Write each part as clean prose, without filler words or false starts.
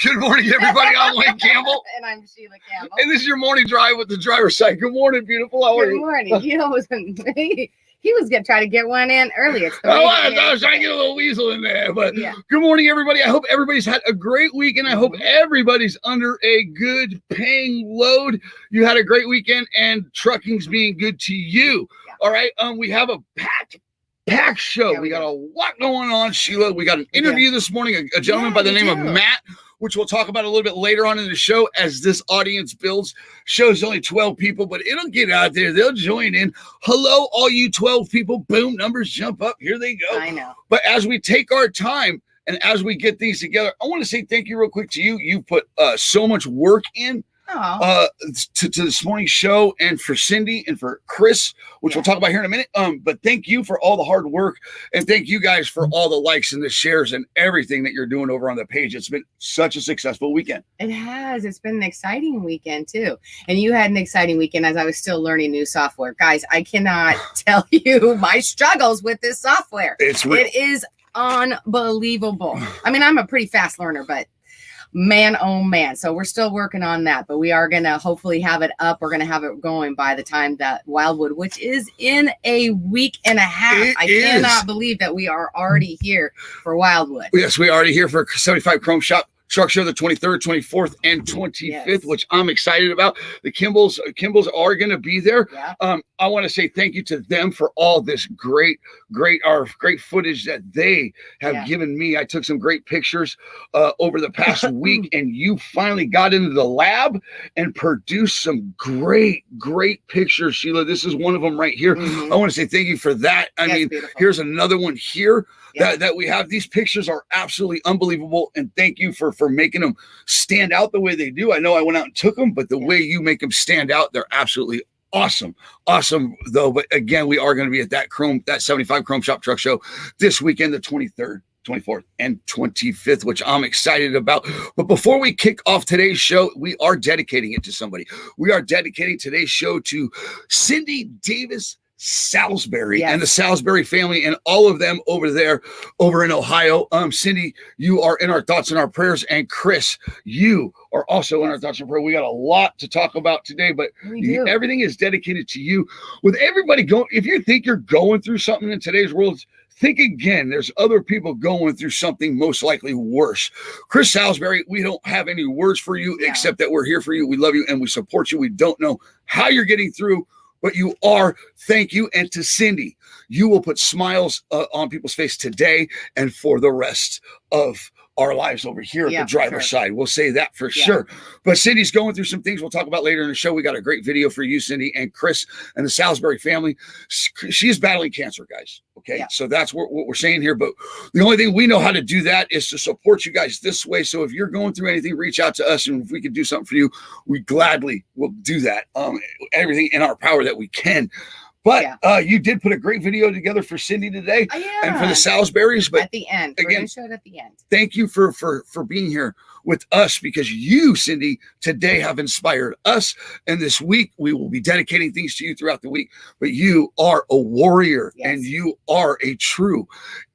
Good morning, everybody. I'm Wayne Campbell. And I'm Sheila Campbell. And this is your morning drive with the driver's side. Good morning, beautiful. How are you? Good morning. He was going to try to get one in earlier. I was trying to get a little weasel in there. But yeah. Good morning, everybody. I hope everybody's had a great weekend. I hope everybody's under a good paying load. You had a great weekend, and trucking's being good to you. Yeah. All right. We have a packed show. Yeah, we got a lot going on, Sheila. We got an interview this morning, a gentleman by the name of Matt, which we'll talk about a little bit later on in the show as this audience builds. Show's only 12 people, but it'll get out there. They'll join in. Hello, all you 12 people. Boom, numbers jump up. Here they go. I know. But as we take our time and as we get these together, I want to say thank you real quick to you. You put so much work in to this morning's show, and for Cindy and for Chris, which we'll talk about here in a minute. But thank you for all the hard work, and thank you guys for all the likes and the shares and everything that you're doing over on the page. It's been such a successful weekend. It has. It's been an exciting weekend too. And you had an exciting weekend as I was still learning new software. Guys, I cannot tell you my struggles with this software. It is unbelievable. I mean, I'm a pretty fast learner, but man, oh man. So we're still working on that, but we are going to hopefully have it up. We're going to have it going by the time that Wildwood, which is in a week and a half. I cannot believe that we are already here for Wildwood. Yes, we are already here for 75 Chrome Shop Truck Show, the 23rd, 24th, and 25th, which I'm excited about. The Kimballs are going to be there. Yeah. I want to say thank you to them for all this great footage that they have given me. I took some great pictures over the past week, and you finally got into the lab and produced some great pictures, Sheila. This is one of them right here. I want to say thank you for that. I mean, beautiful. Here's another one here that we have. These pictures are absolutely unbelievable, and thank you for making them stand out the way they do. I know I went out and took them, but the way you make them stand out, they're absolutely awesome though. But again, we are going to be at that 75 Chrome Shop Truck Show this weekend, the 23rd, 24th, and 25th, which I'm excited about. But before we kick off today's show, we are dedicating it to somebody. We are dedicating today's show to Cindy Davis Salisbury and the Salisbury family and all of them over in Ohio. Cindy, you are in our thoughts and our prayers, and Chris, you are also in our thoughts and prayers. We got a lot to talk about today, but everything is dedicated to you. With everybody going, if you think you're going through something in today's world, think again. There's other people going through something most likely worse. Chris Salisbury, we don't have any words for you except that we're here for you. We love you and we support you. We don't know how you're getting through, but you are. Thank you. And to Cindy, you will put smiles on people's face today and for the rest of our lives over here at the driver's side. We'll say that for sure. But Cindy's going through some things we'll talk about later in the show. We got a great video for you, Cindy, and Chris and the Salisbury family. She's battling cancer, guys. Okay, so that's what we're saying here. But the only thing we know how to do that is to support you guys this way. So if you're going through anything, reach out to us, and if we can do something for you, we gladly will do that. Everything in our power that we can. But you did put a great video together for Cindy today and for the Salisburys. But at the end, again, we're going to show it at the end. Thank you for being here with us, because you, Cindy, today have inspired us. And this week, we will be dedicating things to you throughout the week. But you are a warrior and you are a true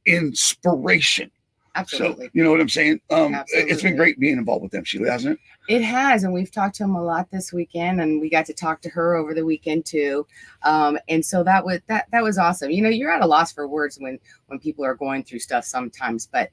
inspiration. Absolutely. So, you know what I'm saying? It's been great being involved with them, Sheila, hasn't it? It has, and we've talked to them a lot this weekend, and we got to talk to her over the weekend too. And so that was awesome. You know, you're at a loss for words when people are going through stuff sometimes, but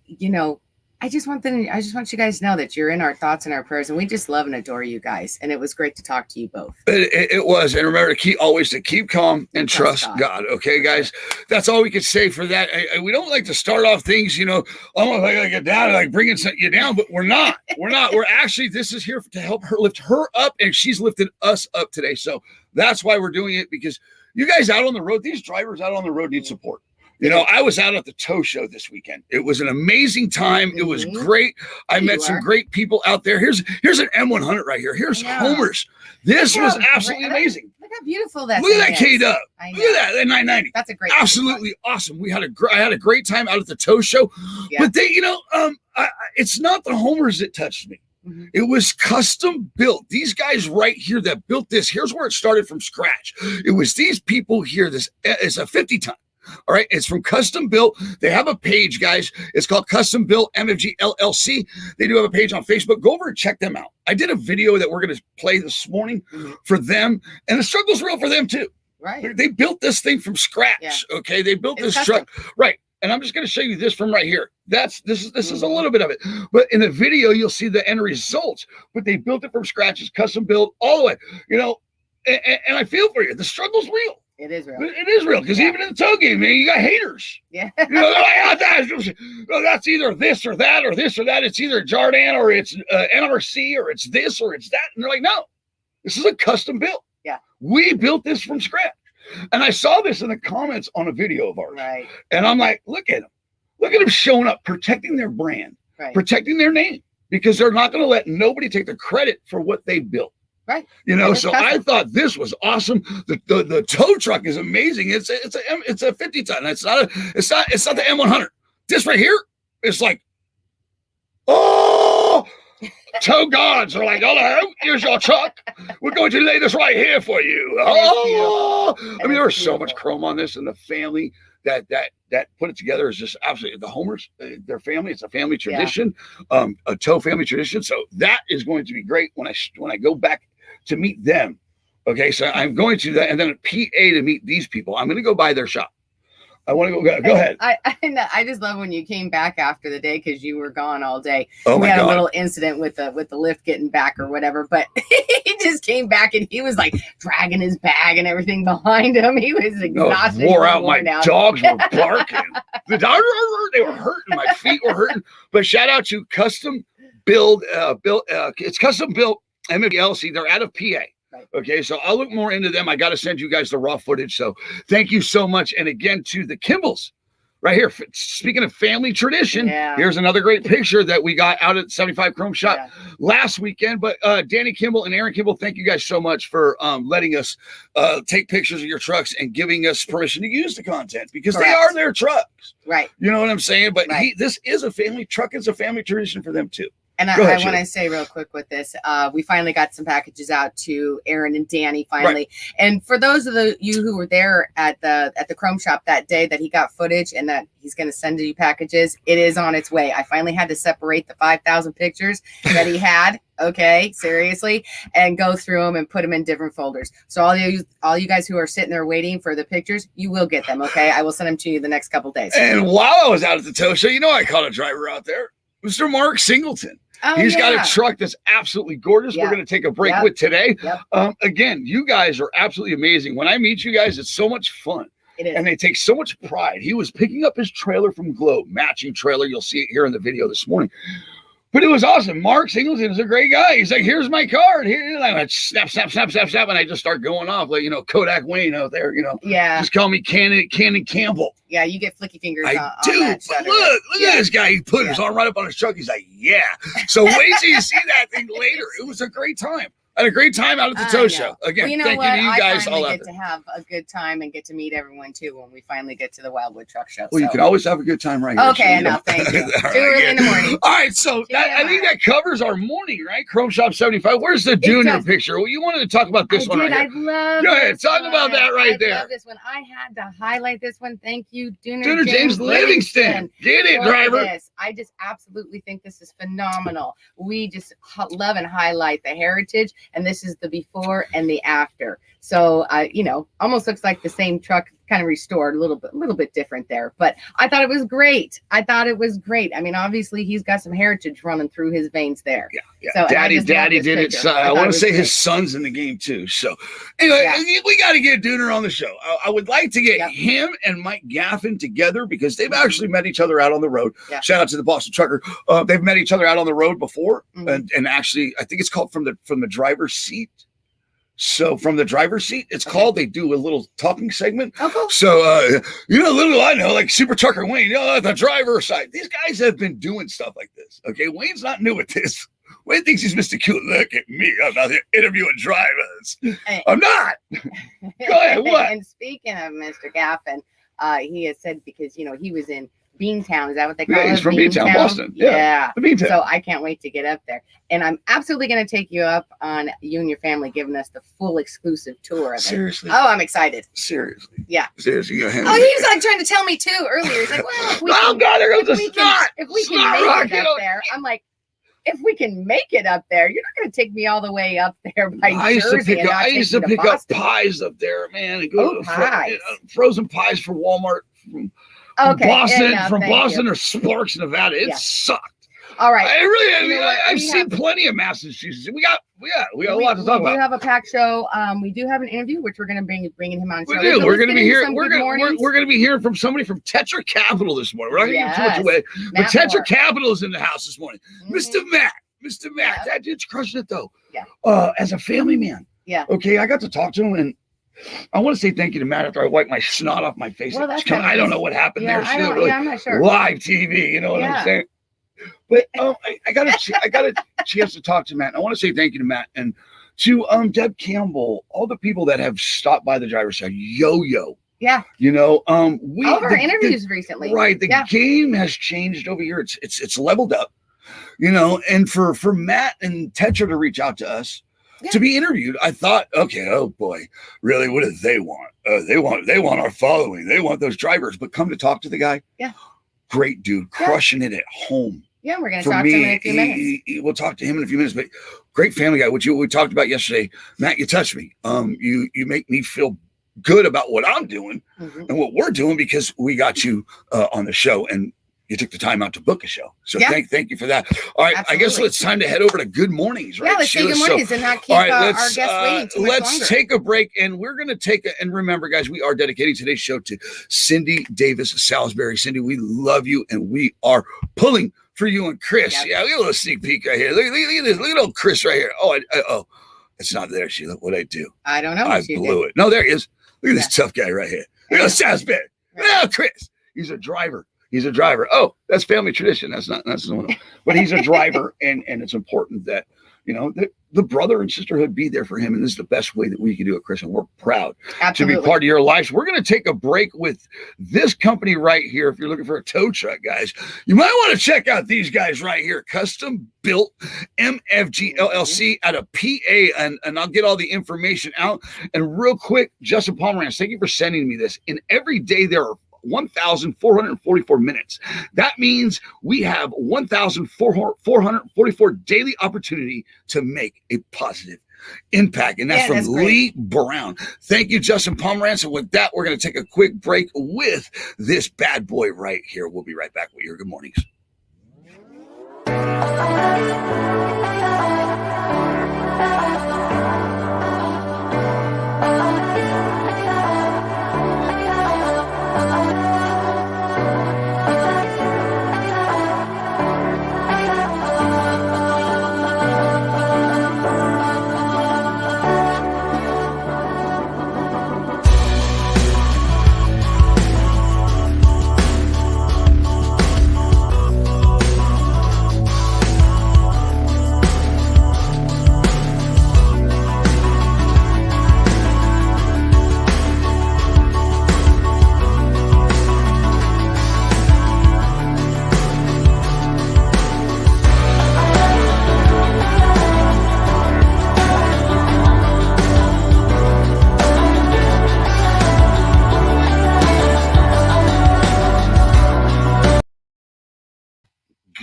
you know, I just want you guys to know that you're in our thoughts and our prayers, and we just love and adore you guys. And it was great to talk to you both. It was. And remember to keep calm and trust God. Okay, guys, that's all we can say for that. We don't like to start off things, you know, almost like I get down and like bringing you down, but we're not. We're actually, this is here to help her, lift her up, and she's lifted us up today. So that's why we're doing it, because you guys out on the road, these drivers out on the road need support. You know, I was out at the tow show this weekend. It was an amazing time. It was great. I met some great people out there. Here's an M100 right here. Here's Homer's. This was absolutely amazing. Look how beautiful that. Look at that K-Dub. Look at that 990. That's a great. Absolutely awesome. I had a great time out at the tow show. But they, you know, it's not the Homers that touched me. It was custom built. These guys right here that built this. Here's where it started from scratch. It was these people here. This is a 50-ton. All right, it's from Custom Built. They have a page, guys. It's called Custom Built MFG LLC. They do have a page on Facebook. Go over and check them out. I did a video that we're going to play this morning for them, and the struggle's real for them too. Right. They built this thing from scratch. Okay, they built this truck. Right. And I'm just going to show you this from right here. This is a little bit of it. But in the video, you'll see the end results. But they built it from scratch. It's custom built all the way. You know, and I feel for you. The struggle's real. It is real. It is real, because even in the tow game, man, you got haters. Yeah. You know, that's either this or that or this or that. It's either Jardan or it's NRC or it's this or it's that. And they're like, no, this is a custom built. Yeah. We built this from scratch. And I saw this in the comments on a video of ours. Right. And I'm like, look at them. Look at them showing up, protecting their brand, protecting their name, because they're not going to let nobody take the credit for what they built. Right. You know, so I thought this was awesome. The tow truck is amazing. It's a 50-ton. It's not the M100. This right here is like, oh, tow gods are like, hello, here's your truck. We're going to lay this right here for you. Oh, I mean, there was so much chrome on this, and the family that put it together is just absolutely the Homers, their family. It's a family tradition, a tow family tradition. So that is going to be great when I go back to meet them. Okay, so I'm going to that, and then a PA to meet these people. I'm going to go by their shop. I want to go ahead. I just love when you came back after the day, because you were gone all day. Oh, we had a little incident with the lift getting back or whatever, but he just came back and he was like dragging his bag and everything behind him. He was exhausted. Wore out. My dogs were barking. The dogs they were hurting. My feet were hurting. But shout out to Custom Build. It's Custom Built MFLC. They're out of PA. Okay, so I'll look more into them. I got to send you guys the raw footage. So thank you so much. And again, to the Kimballs right here. Speaking of family tradition, here's another great picture that we got out at 75 Chrome Shop last weekend. But Danny Kimball and Aaron Kimball, thank you guys so much for letting us take pictures of your trucks and giving us permission to use the content, because they are their trucks. Right. You know what I'm saying? But this is a family truck. It's a family tradition for them too. And I want to say real quick with this, we finally got some packages out to Aaron and Danny finally. Right. And for those of you who were there at the Chrome Shop that day that he got footage and that he's going to send you packages, it is on its way. I finally had to separate the 5,000 pictures that he had. Okay, seriously, and go through them and put them in different folders. So all you guys who are sitting there waiting for the pictures, you will get them. Okay, I will send them to you the next couple days. And while I was out at the tow show, you know, I caught a driver out there, Mr. Mark Singleton. He's got a truck that's absolutely gorgeous. We're going to take a break with today. Again, you guys are absolutely amazing. When I meet you guys, it's so much fun. It is. And they take so much pride. He was picking up his trailer from Globe, matching trailer. You'll see it here in the video this morning. But it was awesome. Mark Singleton is a great guy. He's like, here's my card. Here, and I went, snap, snap, snap, snap, snap. And I just start going off like, Kodak Wayne out there, Yeah. Just call me Cannon Campbell. Yeah, you get flicky fingers I on do. that But look at this guy. He put his arm right up on his truck. He's like, yeah. So wait till you see that thing later. It was a great time. I had a great time out at the tow show. Again, thank you to you guys all out there. I get to have a good time and get to meet everyone too when we finally get to the Wildwood Truck Show. Well, you can always have a good time right here. Okay, enough. Thank you. Too early in the morning. All right, so I think that covers our morning, right? Chrome Shop 75. Where's the Junior picture? Well, you wanted to talk about this one right here. I love Go ahead, talk about that right there. I love this one. I had to highlight this one. Thank you, Junior James Livingston. Get it, driver. I just absolutely think this is phenomenal. We just love and highlight the heritage, and this is the before and the after. So, almost looks like the same truck, kind of restored, a little bit different there. But I thought it was great. I mean, obviously he's got some heritage running through his veins there. Yeah. So, Daddy did it. I want to say his son's in the game too. So anyway, we got to get Dooner on the show. I would like to get him and Mike Gaffin together because they've actually met each other out on the road. Yeah. Shout out to the Boston Trucker. They've met each other out on the road before. And actually, I think it's called from the driver's seat. So from the driver's seat, it's called. They do a little talking segment. Oh, cool. So little I know, like Super Trucker Wayne, the driver's side. These guys have been doing stuff like this. Okay, Wayne's not new at this. Wayne thinks he's Mr. Cute. Look at me. I'm not here interviewing drivers. I'm not. Go ahead. What? And speaking of Mr. Gaffin, he has said because he was in Beantown. Is that what they call it? He's from Beantown, Boston. Yeah. Beantown. So I can't wait to get up there. And I'm absolutely going to take you up on you and your family giving us the full exclusive tour of it. Seriously? Oh, I'm excited. Seriously? Yeah. Seriously? He was like trying to tell me too earlier. He's like, well, if we can make it up there. I'm like, if we can make it up there, you're not going to take me all the way up there by Jersey. I used to pick up pies up there, man. And go to frozen pies for Walmart from Boston or Sparks, Nevada. It sucked. All right. I've seen plenty of Massachusetts. We got a lot to talk about. We have a packed show. We do have an interview, which we're going to bringing him on. We do. We're going to be here. We're going to be hearing from somebody from Tetra Capital this morning. We're not going to give too much away, but Tetra Capital is in the house this morning. Mr. Matt, that dude's crushing it though. Yeah. As a family man. Yeah. Okay, I got to talk to him and. I want to say thank you to Matt after I wiped my snot off my face. Well, I don't know what happened there. I'm not sure. Live TV, you know what I'm saying? But I got a chance to talk to Matt. I want to say thank you to Matt and to Deb Campbell, all the people that have stopped by the driver's side. Yo-Yo. Yeah. All of our interviews recently. Right. The game has changed over here. It's leveled up. And for Matt and Tetra to reach out to us. Yeah. To be interviewed, I thought, okay, oh boy, really, what do they want? They want our following. They want those drivers. But come to talk to the guy. Yeah. Great dude, crushing it at home. Yeah, we're going to talk to him in a few minutes. We'll talk to him in a few minutes, but great family guy, which we talked about yesterday. Matt, you touched me. You make me feel good about what I'm doing and what we're doing because we got you on the show and you took the time out to book a show. So thank you for that. All right. Absolutely. I guess it's time to head over to Good Mornings, right? Yeah, let's say good mornings and not keep our guests waiting too much longer. Let's take a break and we're going to and remember, guys, we are dedicating today's show to Cindy Davis Salisbury. Cindy, we love you and we are pulling for you and Chris. Yep. Yeah, look at a little sneak peek right here. Look at this. Look at old Chris right here. Oh, it's not there, Sheila. What'd I do? I don't know. I blew it. No, there he is. Look at this tough guy right here. Look at Salisbury. Oh, Chris. He's a driver. Oh, that's family tradition. That's one. But he's a driver, and it's important that the brother and sisterhood be there for him, and this is the best way that we can do it, Chris. And we're proud to be part of your lives. We're going to take a break with this company right here. If you're looking for a tow truck, guys, you might want to check out these guys right here. Custom Built MFG LLC out of PA, and I'll get all the information out. And real quick, Justin Pomerantz, thank you for sending me this. And every day there are 1,444 minutes. That means we have 1,444 daily opportunity to make a positive impact. And that's from Lee Brown. Thank you, Justin Pomerantz. And with that, we're going to take a quick break with this bad boy right here. We'll be right back with your Good Mornings.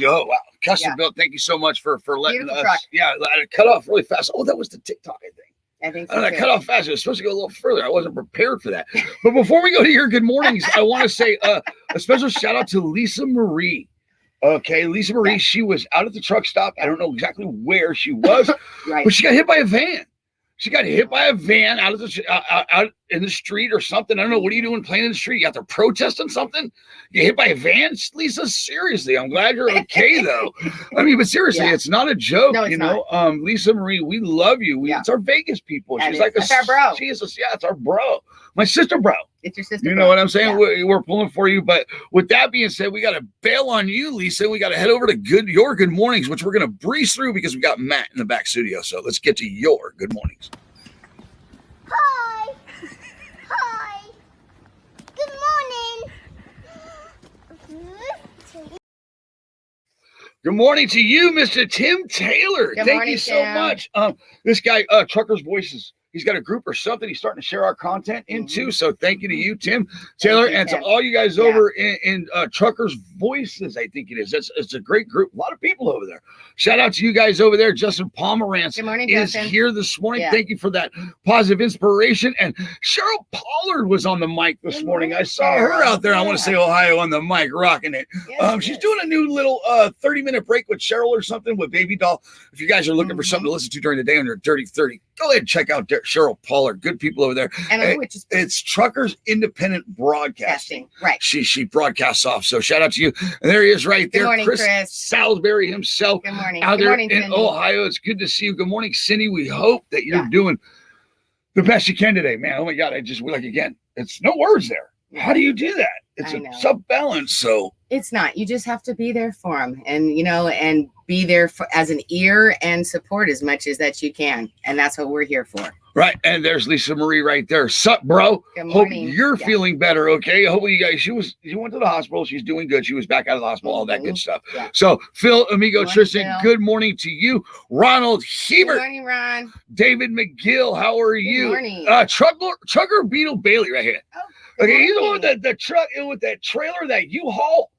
Oh, wow. Custom built. Thank you so much for letting Beautiful us. truck. Yeah, it cut off really fast. Oh, that was the TikTok, I think. I think so. That cut off fast. It was supposed to go a little further. I wasn't prepared for that. But before we go to your good mornings, I want to say a special shout out to Lisa Marie. Okay, Lisa Marie, she was out at the truck stop. I don't know exactly where she was, but she got hit by a van. She got hit by a van out in the street or something. I don't know. What are you doing playing in the street? You out there protesting something? You hit by a van? Lisa, seriously, I'm glad you're okay, though. I mean, but seriously, it's not a joke. No, it's not. Lisa Marie, we love you. It's our Vegas people. She's like our bro. Jesus, it's our bro. My sister bro. It's your sister. You know what I'm saying? Yeah. We're pulling for you. But with that being said, we got to bail on you, Lisa. We got to head over to your good mornings, which we're going to breeze through because we got Matt in the back studio. So let's get to your good mornings. Hi. Hi. Good morning. Good morning to you, Mr. Tim Taylor. Thank you so much. This guy, Trucker's Voices. He's got a group or something he's starting to share our content into. So thank you to you, Tim Taylor, and to all you guys over in Truckers Voices, I think it is. It's a great group. A lot of people over there. Shout out to you guys over there. Justin Pomerantz is here this morning. Yeah. Thank you for that positive inspiration. And Cheryl Pollard was on the mic this morning. I saw her out there. I want to say Ohio on the mic, rocking it. She's doing a new little 30-minute break with Cheryl or something with Baby Doll. If you guys are looking for something to listen to during the day on your Dirty 30, go ahead and check out Cheryl Pollard. Good people over there. And it's Truckers Independent Broadcasting. Right. She broadcasts off. So shout out to you. And there he is right there. Good morning, Chris Salisbury himself. Good morning. Out Good there morning, in Cindy. Ohio. It's good to see you. Good morning, Cindy. We hope that you're doing the best you can today, man. Oh my God. Again, it's no words there. How do you do that? It's a tough balance. So it's not. You just have to be there for them, and and be there as an ear and support as much as that you can. And that's what we're here for. Right. And there's Lisa Marie right there. Sup, bro? Good morning. Hope you're feeling better. Okay. Hopefully you guys, she went to the hospital. She's doing good. She was back out of the hospital, all that good stuff. Yeah. So Phil, amigo, Tristan, good morning to you. Ronald Hebert. Good morning, Ron. David McGill. How are you? Good morning. Trucker Beetle Bailey right here. Oh, okay. He's the one with the truck with that trailer, that U-Haul.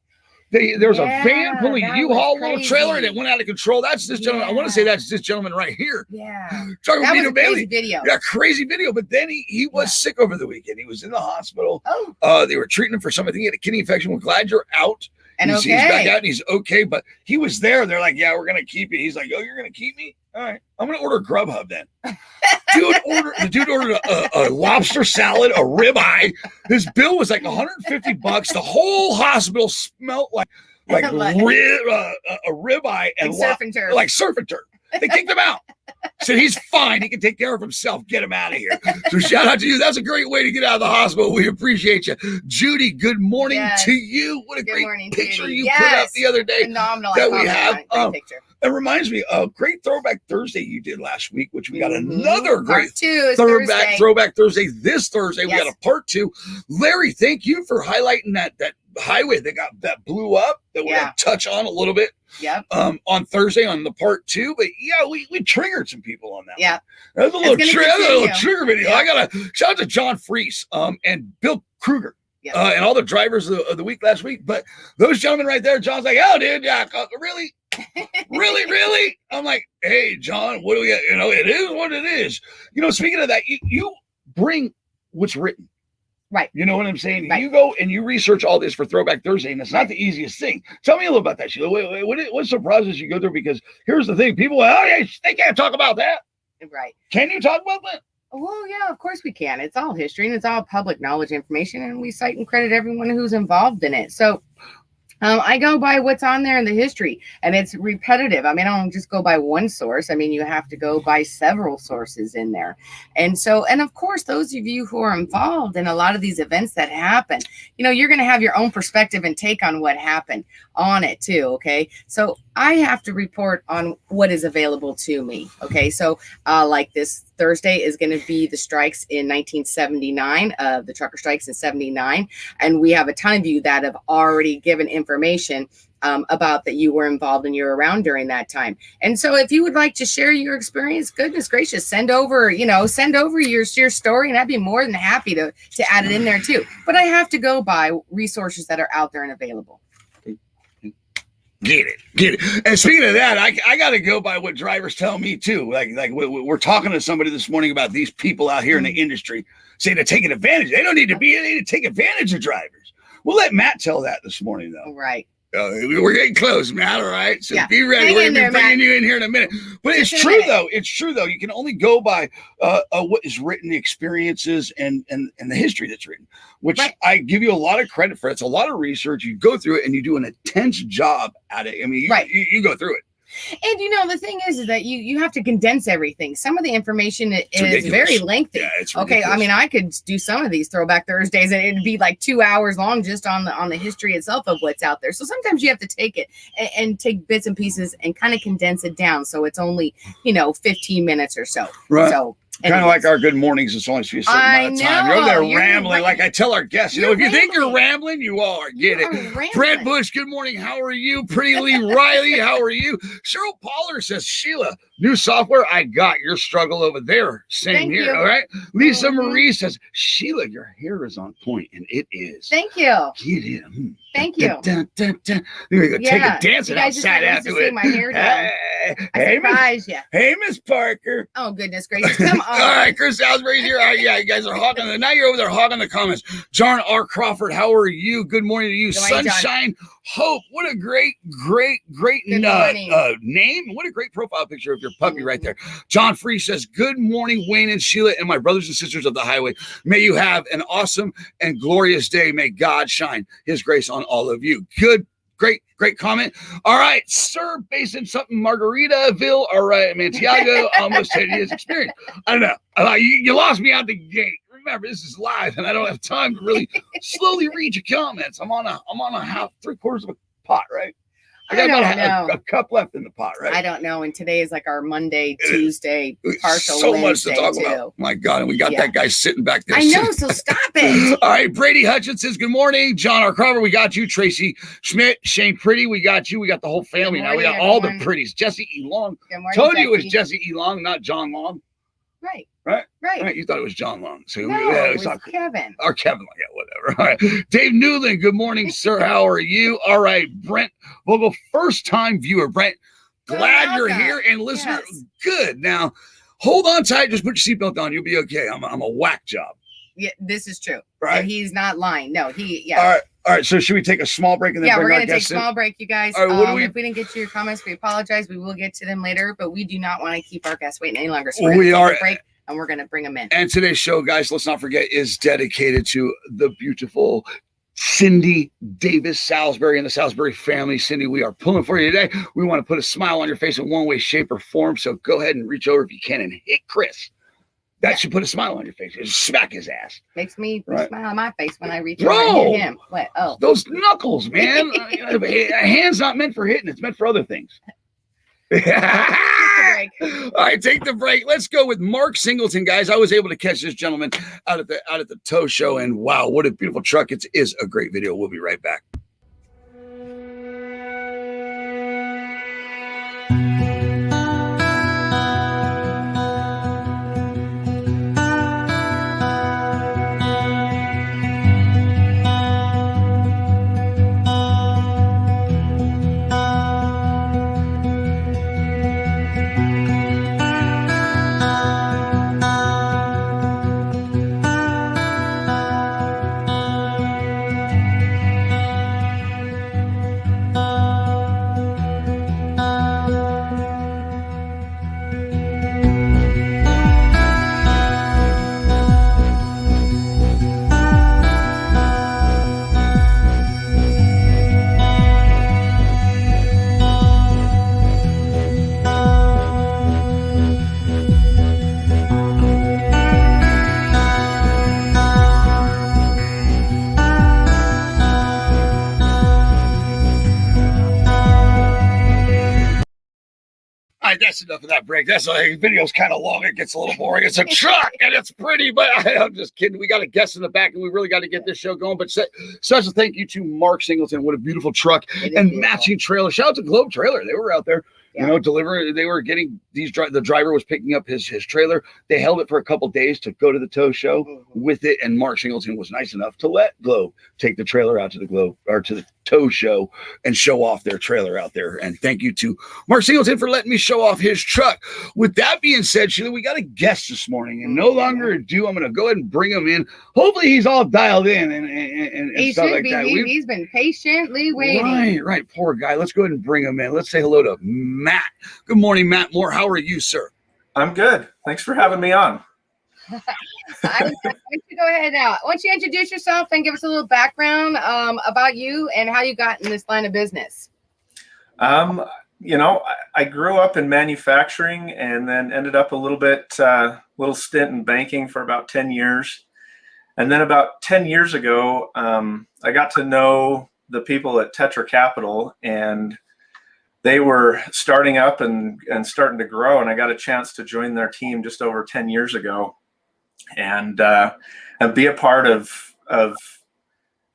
There's a van pulling a U-Haul little trailer and it went out of control. That's this gentleman. I want to say that's this gentleman right here. Yeah. Trucker that Beetle was a Bailey. crazy video. Yeah, crazy video. But then he was sick over the weekend. He was in the hospital. Oh. They were treating him for something. I think he had a kidney infection. We're glad you're out. And he's back out and he's okay. But he was there. They're like, yeah, we're going to keep you. He's like, oh, you're going to keep me? All right. I'm going to order Grubhub then. The dude ordered a lobster salad, a ribeye. His bill was like $150. The whole hospital smelled like a ribeye and surf and turf. Like surf and turf. They kicked him out. Said he's fine. He can take care of himself. Get him out of here. So shout out to you. That's a great way to get out of the hospital. We appreciate you. Judy, good morning to you. What a great picture you put up the other day. Phenomenal. That we have. Picture. It reminds me of Great Throwback Thursday you did last week, which we got another great Throwback Thursday this Thursday. We got a part 2. Larry, thank you for highlighting that highway that blew up that we're going to touch on a little bit. Yep. On Thursday on the part 2, but we triggered some people on that. Yeah. That was a little trigger video. I got to shout out to John Freese and Bill Kruger. Yep. And all the drivers of the week last week. But those gentlemen right there, John's like, oh, dude, really? really? I'm like, hey, John, what do we, it is what it is. Speaking of that, you bring what's written. Right. You know what I'm saying? Right. You go and you research all this for Throwback Thursday, and it's not the easiest thing. Tell me a little about that, Sheila. What surprises you go through? Because here's the thing. People, they can't talk about that. Right. Can you talk about that? Well, yeah, of course we can. It's all history and it's all public knowledge information, and we cite and credit everyone who's involved in it. So I go by what's on there in the history, and it's repetitive. I mean, I don't just go by one source. I mean, you have to go by several sources in there. And of course, those of you who are involved in a lot of these events that happen, you're going to have your own perspective and take on what happened on it too. Okay. So I have to report on what is available to me. Okay. So like this Thursday is going to be the strikes in 1979, the trucker strikes in 79. And we have a ton of you that have already given information about that you were involved and you're around during that time. And so if you would like to share your experience, goodness gracious, send over your story, and I'd be more than happy to add it in there too. But I have to go by resources that are out there and available. Get it. And speaking of that, I got to go by what drivers tell me too. Like we're talking to somebody this morning about these people out here in the industry saying they're taking advantage. They don't need to be. They need to take advantage of drivers. We'll let Matt tell that this morning, though. Right. We're getting close, Matt. All right, so yeah. be ready. We're gonna be bringing you in here in a minute. But it's true, though. It's true, though. You can only go by what is written, the experiences, and the history that's written, which I give you a lot of credit for. It's a lot of research. You go through it, and you do an intense job at it. I mean, you go through it. And the thing is that you have to condense everything. Some of the information is very lengthy. Yeah, it's okay. ridiculous. I mean, I could do some of these Throwback Thursdays and it'd be like 2 hours long just on the history itself of what's out there. So sometimes you have to take it and take bits and pieces and kind of condense it down. So it's only, 15 minutes or so. Right. So kind of like our good mornings. It's only for a certain amount of time. You're over there rambling. Like I tell our guests, if you think you're rambling, you are. Get it. Brett Bush, good morning. How are you? Pretty Lee Riley, how are you? Cheryl Poller says, Sheila, new software. I got your struggle over there. Same Thank here. you. All right. Lisa Marie says, Sheila, your hair is on point, and it is. Thank you. Get it. Thank you. There we go. Take a dancing outside after it. My hair down. Hey, Miss, hey, Miss Parker. Oh, goodness gracious. Come on. All right, Chris Salisbury's here. All right, yeah, you guys are hogging. Now you're over there hogging the comments. John R. Crawford, how are you? Good morning to you. Good morning, Sunshine John. Hope. What a great name. What a great profile picture of your puppy right there. John Free says, good morning, Wayne and Sheila and my brothers and sisters of the highway. May you have an awesome and glorious day. May God shine his grace on all of you. Good. Great comment. All right, Sir, based in something Margaritaville. All right, Mantiago almost had his experience. I don't know. You lost me out the gate. Remember, this is live, and I don't have time to really slowly read your comments. I'm on a half, 3/4 of a pot, right? I got about a cup left in the pot, right? I don't know. And today is like our Monday, Tuesday, partial so Wednesday much to talk too. about. My God, and we got that guy sitting back there. I know, so stop it. All right, Brady Hutchins says, good morning. John R. Carver, we got you. Tracy Schmidt, Shane Pretty, we got you. We got the whole family now. We got all the pretties. Jesse E. Long. Told you it was Jesse E. Long, not John Long. Right. You thought it was John Long. So no, it was Kevin. Or Kevin. Yeah, whatever. All right. Dave Newland, good morning, sir. How are you? All right. Brent Vogel, first time viewer. Brent, glad you're here and listener. Yes. Good. Now, hold on tight. Just put your seatbelt on. You'll be okay. I'm a whack job. Yeah, this is true. Right. And he's not lying. No, All right. So should we take a small break and then bring we're our going to take a guests in? small break, you guys. All right, if we didn't get to your comments, we apologize. We will get to them later, but we do not want to keep our guests waiting any longer. So we are. Break. And we're going to bring them in. And today's show, guys, let's not forget, is dedicated to the beautiful Cindy Davis Salisbury and the Salisbury family. Cindy, we are pulling for you today. We want to put a smile on your face in one way, shape, or form. So go ahead and reach over if you can and hit Chris. That should put a smile on your face. Just smack his ass. Makes me smile on my face when I reach over and hit him. What? Oh. Those knuckles, man. A hand's not meant for hitting. It's meant for other things. All right, take the break. Let's go with Mark Singleton, guys. I was able to catch this gentleman out at the tow show, and wow, what a beautiful truck. It is a great video. We'll be right back. That's enough of that break. That's the video's kind of long. It gets a little boring. It's a truck and it's pretty, but I'm just kidding. We got a guest in the back and we really got to get this show going. But such a thank you to Mark Singleton. What a beautiful truck and matching trailer. Shout out to Globe Trailer. They were out there, delivering. They were getting these. The driver was picking up his trailer. They held it for a couple days to go to the tow show with it. And Mark Singleton was nice enough to let Globe take the trailer out to the Globe or to the tow show and show off their trailer out there. And thank you to Mark Singleton for letting me show off his truck. With that being said, Sheila, we got a guest this morning, and no longer ado, I'm going to go ahead and bring him in. Hopefully he's all dialed in and he stuff should like be. that. He's been patiently waiting. Right. Poor guy. Let's go ahead and bring him in. Let's say hello to Matt. Good morning, Matt Moore. How are you, sir? I'm good. Thanks for having me on. I want you to go ahead now. Why don't you introduce yourself and give us a little background about you and how you got in this line of business? I grew up in manufacturing and then ended up a little stint in banking for about 10 years. And then about 10 years ago, I got to know the people at Tetra Capital, and they were starting up and starting to grow. And I got a chance to join their team just over 10 years ago. And be a part of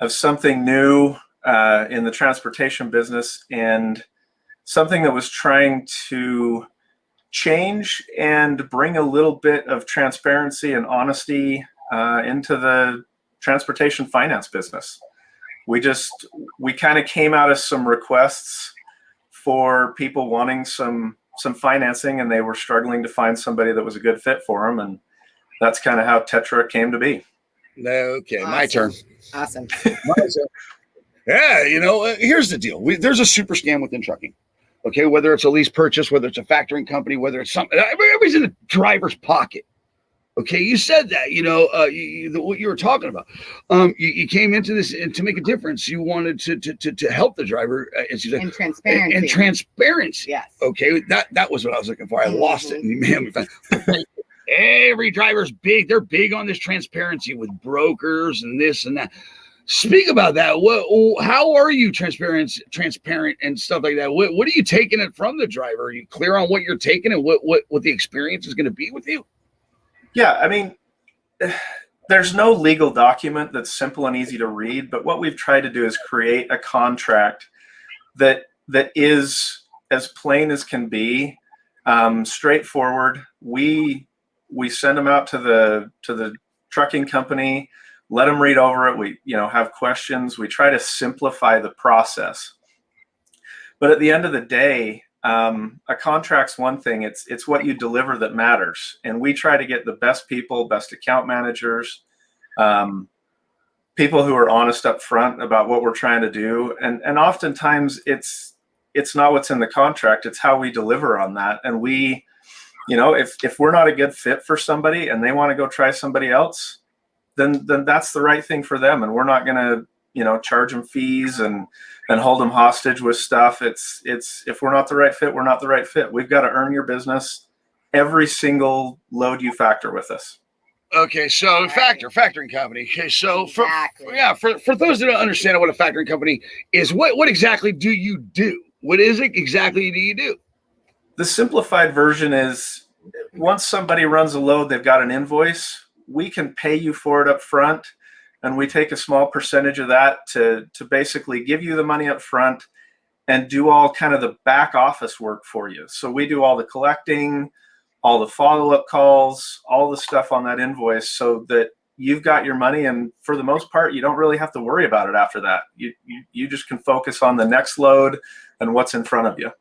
something new in the transportation business, and something that was trying to change and bring a little bit of transparency and honesty into the transportation finance business. We kind of came out of some requests for people wanting some financing, and they were struggling to find somebody that was a good fit for them. And that's kind of how Tetra came to be. Okay, awesome. My turn. Awesome. Yeah, here's the deal. There's a super scam within trucking. Okay, whether it's a lease purchase, whether it's a factoring company, whether it's something, everybody's in the driver's pocket. Okay, you said that, what you were talking about. You came into this and to make a difference. You wanted to help the driver. And transparency. And transparency. Yes. Okay, that was what I was looking for. I lost it. And man, we found every driver's big. They're big on this transparency with brokers and this and that. Speak about that. How are you transparent and stuff like that? What are you taking it from the driver? Are you clear on what you're taking and what the experience is going to be with you? Yeah, I mean, there's no legal document that's simple and easy to read, but what we've tried to do is create a contract that is as plain as can be, straightforward. We send them out to the trucking company, let them read over it. We have questions. We try to simplify the process. But at the end of the day, a contract's one thing. It's what you deliver that matters. And we try to get the best people, best account managers, people who are honest up front about what we're trying to do. And oftentimes it's not what's in the contract. It's how we deliver on that. And we, if we're not a good fit for somebody and they want to go try somebody else, then that's the right thing for them. And we're not going to, charge them fees and hold them hostage with stuff. It's if we're not the right fit, we're not the right fit. We've got to earn your business every single load you factor with us. Okay, so factoring company. Okay, so for those that don't understand what a factoring company is, what exactly do you do? What is it exactly do you do? The simplified version is once somebody runs a load, they've got an invoice, we can pay you for it up front. And we take a small percentage of that to basically give you the money up front and do all kind of the back office work for you. So we do all the collecting, all the follow-up calls, all the stuff on that invoice so that you've got your money. And for the most part, you don't really have to worry about it after that. You just can focus on the next load and what's in front of you.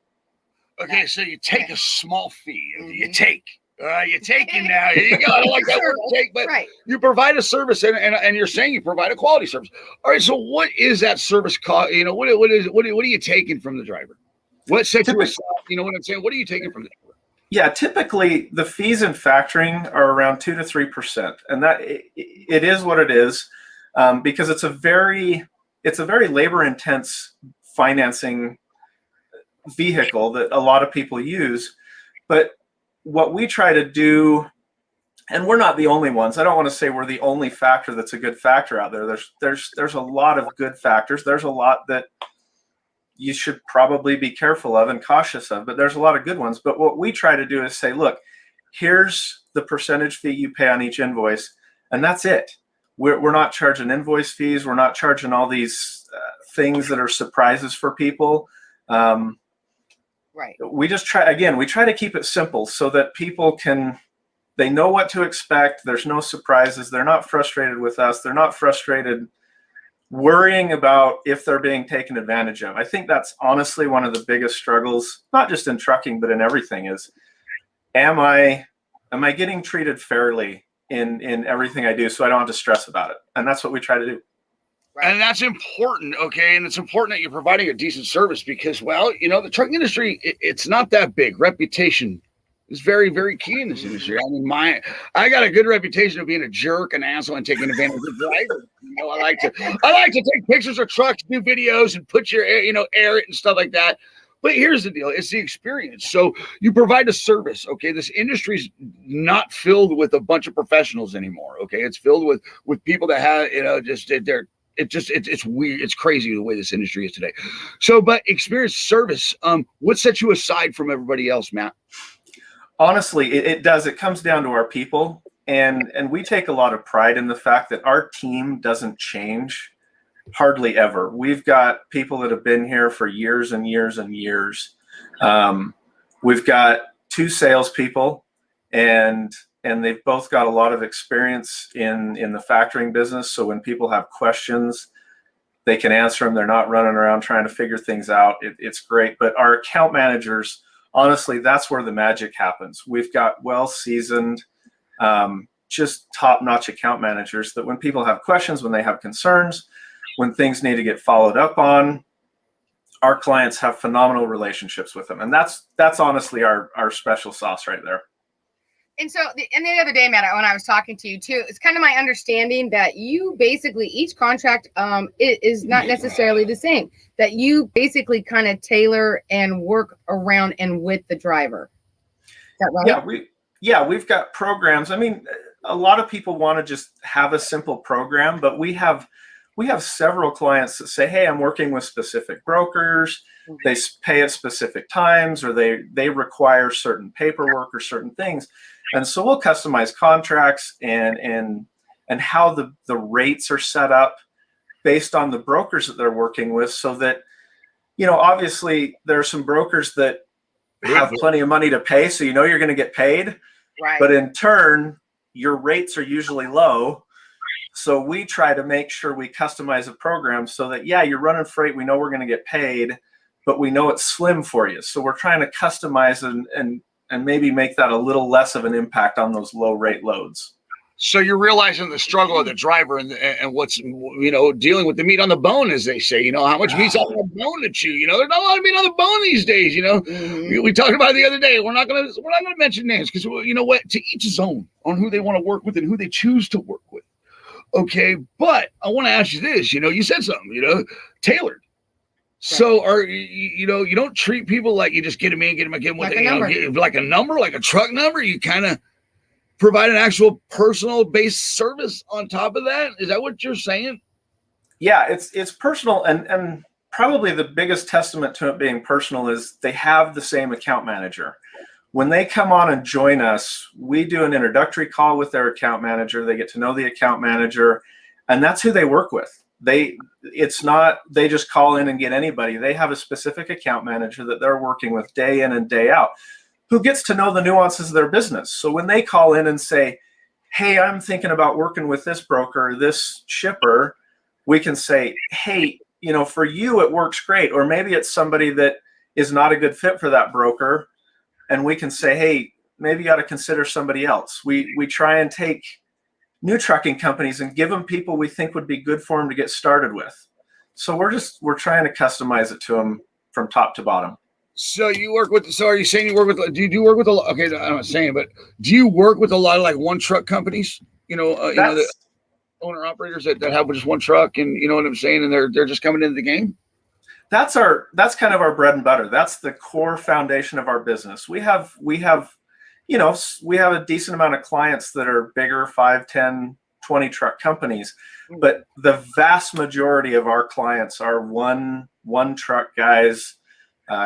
Okay, so you take a small fee. You take. You're taking now. Here you go. I don't like that word take, but you provide a service, and you're saying you provide a quality service. All right. So what is that service cost? What are you taking from the driver? What sets you aside? You know what I'm saying? What are you taking from the driver? Yeah, typically the fees in factoring are around 2% to 3%, and that it is what it is because it's a very labor intense financing vehicle that a lot of people use, but what we try to do, and we're not the only ones. I don't want to say we're the only factor that's a good factor out there. There's a lot of good factors. There's a lot that you should probably be careful of and cautious of, but there's a lot of good ones. But what we try to do is say, look, here's the percentage fee you pay on each invoice, and that's it. We're not charging invoice fees. We're not charging all these things that are surprises for people. Right. We just try to keep it simple so that people they know what to expect. There's no surprises. They're not frustrated with us. They're not frustrated worrying about if they're being taken advantage of. I think that's honestly one of the biggest struggles, not just in trucking, but in everything is, am I getting treated fairly in everything I do so I don't have to stress about it? And that's what we try to do. And that's important, okay? And it's important that you're providing a decent service because, well, the trucking industry, it's not that big. Reputation is very, very key in this industry. I mean, I got a good reputation of being a jerk, an asshole, and taking advantage of drivers. I like to take pictures of trucks, do videos, and put your, air it and stuff like that. But here's the deal: it's the experience. So you provide a service. Okay, this industry's not filled with a bunch of professionals anymore. Okay, it's filled with people that have, it's weird. It's crazy the way this industry is today. So, but experience, service, what sets you aside from everybody else, Matt? Honestly, it does. It comes down to our people, and we take a lot of pride in the fact that our team doesn't change hardly ever. We've got people that have been here for years and years and years. We've got 2 salespeople, and they've both got a lot of experience in the factoring business. So when people have questions, they can answer them. They're not running around trying to figure things out. It's great. But our account managers, honestly, that's where the magic happens. We've got well-seasoned, just top-notch account managers that when people have questions, when they have concerns, when things need to get followed up on, our clients have phenomenal relationships with them. And that's honestly our special sauce right there. And so, the other day, Matt, when I was talking to you too, it's kind of my understanding that you basically, each contract is not necessarily the same, that you basically kind of tailor and work around and with the driver. Is that right? We've got programs. I mean, a lot of people want to just have a simple program, but we have several clients that say, hey, I'm working with specific brokers. They pay at specific times, or they require certain paperwork or certain things. And so we'll customize contracts and how the rates are set up based on the brokers that they're working with, so that, obviously there are some brokers that have plenty of money to pay, so you're going to get paid. Right. But in turn, your rates are usually low. So we try to make sure we customize a program so that, you're running freight, we know we're going to get paid, but we know it's slim for you. So we're trying to customize and maybe make that a little less of an impact on those low rate loads. So you're realizing the struggle of the driver and what's, dealing with the meat on the bone, as they say, how much meat's on the bone to chew, there's not a lot of meat on the bone these days, Mm-hmm. We talked about it the other day. We're not going to mention names because, to each his own on who they want to work with and who they choose to work with. Okay. But I want to ask you this, you said something, tailored. So you don't treat people like you just get them in, get them with like a number, like a truck number. You kind of provide an actual personal based service on top of that. Is that what you're saying? Yeah, it's personal, and probably the biggest testament to it being personal is they have the same account manager. When they come on and join us, we do an introductory call with their account manager. They get to know the account manager, and that's who they work with. It's not they just call in and get anybody. They have a specific account manager that they're working with day in and day out, who gets to know the nuances of their business. So when they call in and say, hey, I'm thinking about working with this broker, this shipper, we can say, hey, for you, it works great. Or maybe it's somebody that is not a good fit for that broker. And we can say, hey, maybe you got to consider somebody else. We try and take new trucking companies and give them people we think would be good for them to get started with. So we're trying to customize it to them from top to bottom. So are you saying you work with, do you work with a lot? Okay, I'm not saying, but do you work with a lot of like one truck companies, the owner operators that have just one truck, and you know what I'm saying? And they're just coming into the game. That's kind of our bread and butter. That's the core foundation of our business. We have a decent amount of clients that are bigger, 5, 10, 20 truck companies, but the vast majority of our clients are one truck guys,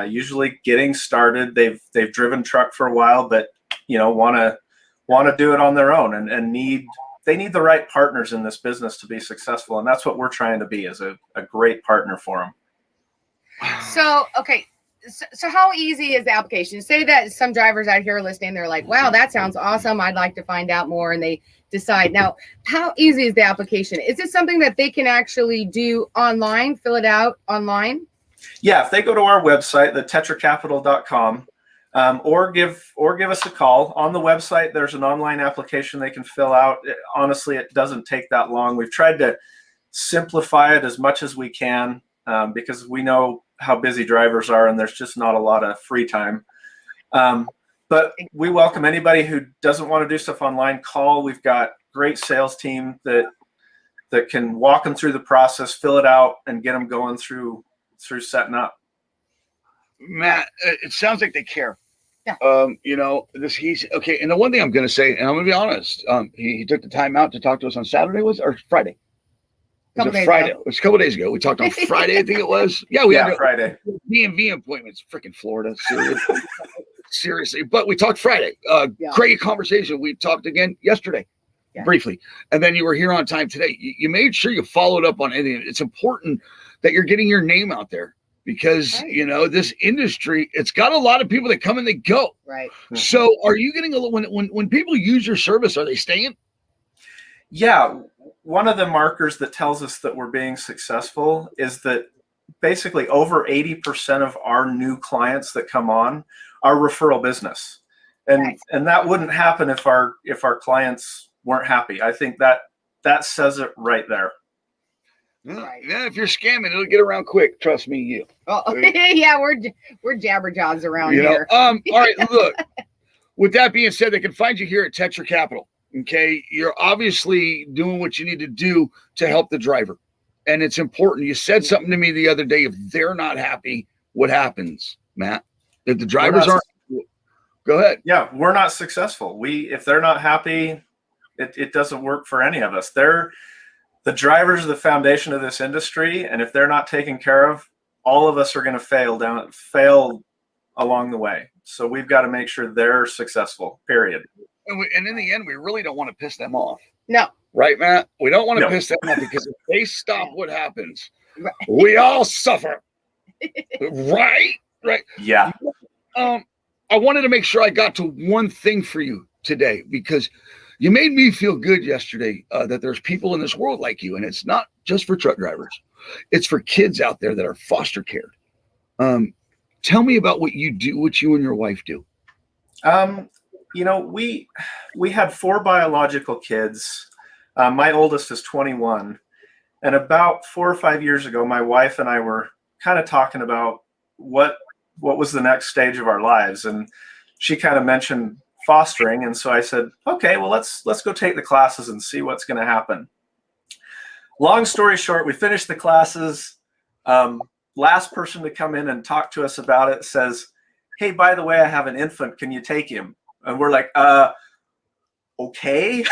usually getting started. They've driven truck for a while, but want to do it on their own and need the right partners in this business to be successful. And that's what we're trying to be, as a great partner for them. So, okay. So how easy is the application? Say that some drivers out here listening, they're like, wow, that sounds awesome. I'd like to find out more. And they decide. Now, how easy is the application? Is it something that they can actually do online, fill it out online? Yeah, if they go to our website, thetetracapital.com, or give us a call. On the website, there's an online application they can fill out. Honestly, it doesn't take that long. We've tried to simplify it as much as we can because we know how busy drivers are and there's just not a lot of free time. But we welcome anybody who doesn't want to do stuff online. Call. We've got great sales team that can walk them through the process, fill it out, and get them going through setting up. Matt, it sounds like they care. Yeah. He's okay. And the one thing I'm going to say, and I'm going to be honest, he took the time out to talk to us on Saturday, or Friday? It was Friday. It was a couple days ago. We talked on Friday, I think it was. Yeah, we had Friday. DMV appointments. Freaking Florida, seriously. But we talked Friday. Great conversation. We talked again yesterday, briefly, and then you were here on time today. You made sure you followed up on anything. It's important that you're getting your name out there. Because, this industry, it's got a lot of people that come and they go. Right. So are you getting when people use your service, are they staying? Yeah. One of the markers that tells us that we're being successful is that basically over 80% of our new clients that come on are referral business. And that wouldn't happen if our clients weren't happy. I think that says it right there. Yeah, if you're scamming, it'll get around quick. Trust me, you. Oh, yeah, we're jabberjaws around here. All right, look. With that being said, they can find you here at Tetra Capital. Okay, you're obviously doing what you need to do to help the driver, and it's important. You said something to me the other day. If they're not happy, what happens, Matt? If the drivers aren't, go ahead. Yeah, we're not successful. If they're not happy, it doesn't work for any of us. The drivers are the foundation of this industry, and if they're not taken care of, all of us are going to fail along the way. So we've got to make sure they're successful, period. And in the end, we really don't want to piss them off. No. Right, Matt? We don't want to piss them off because if they stop, what happens? We all suffer. Right? Right. Yeah. I wanted to make sure I got to one thing for you today because you made me feel good yesterday that there's people in this world like you, and it's not just for truck drivers. It's for kids out there that are foster cared. Tell me about what you do, what you and your wife do. We had 4 biological kids. My oldest is 21. And about 4 or 5 years ago, my wife and I were kind of talking about what was the next stage of our lives. And she kind of mentioned fostering, and so I said, okay, well, let's go take the classes and see what's going to happen. Long story short, we finished the classes. Last person to come in and talk to us about it says, hey, by the way, I have an infant, can you take him? And we're like, okay.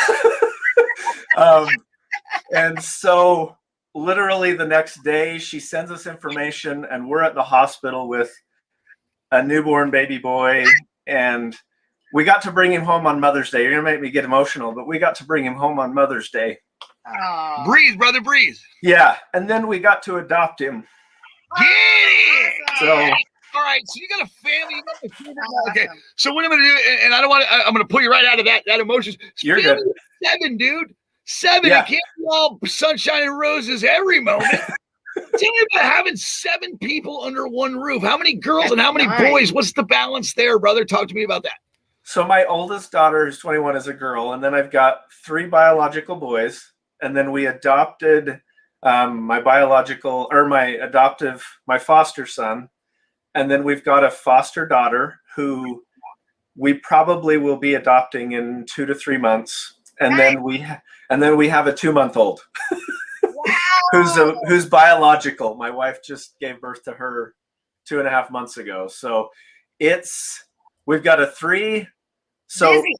And so literally the next day she sends us information, and we're at the hospital with a newborn baby boy, and we got to bring him home on Mother's Day. You're going to make me get emotional, but we got to bring him home on Mother's Day. Aww. Breathe, brother, breathe. Yeah. And then we got to adopt him. Get it! So, all right. So you got a family. Okay. So what I'm going to do, and I don't want to, I'm going to pull you right out of that emotions. You're good. 7, dude. 7. Yeah. It can't be all sunshine and roses every moment. Tell me about having 7 people under one roof. How many girls and how many boys? What's the balance there, brother? Talk to me about that. So my oldest daughter, who's 21, is a girl, and then I've got 3 biological boys, and then we adopted my foster son, and then we've got a foster daughter who we probably will be adopting in 2 to 3 months, and then we have a 2-month-old who's biological. My wife just gave birth to her 2.5 months ago, so we've got a 3. So, busy.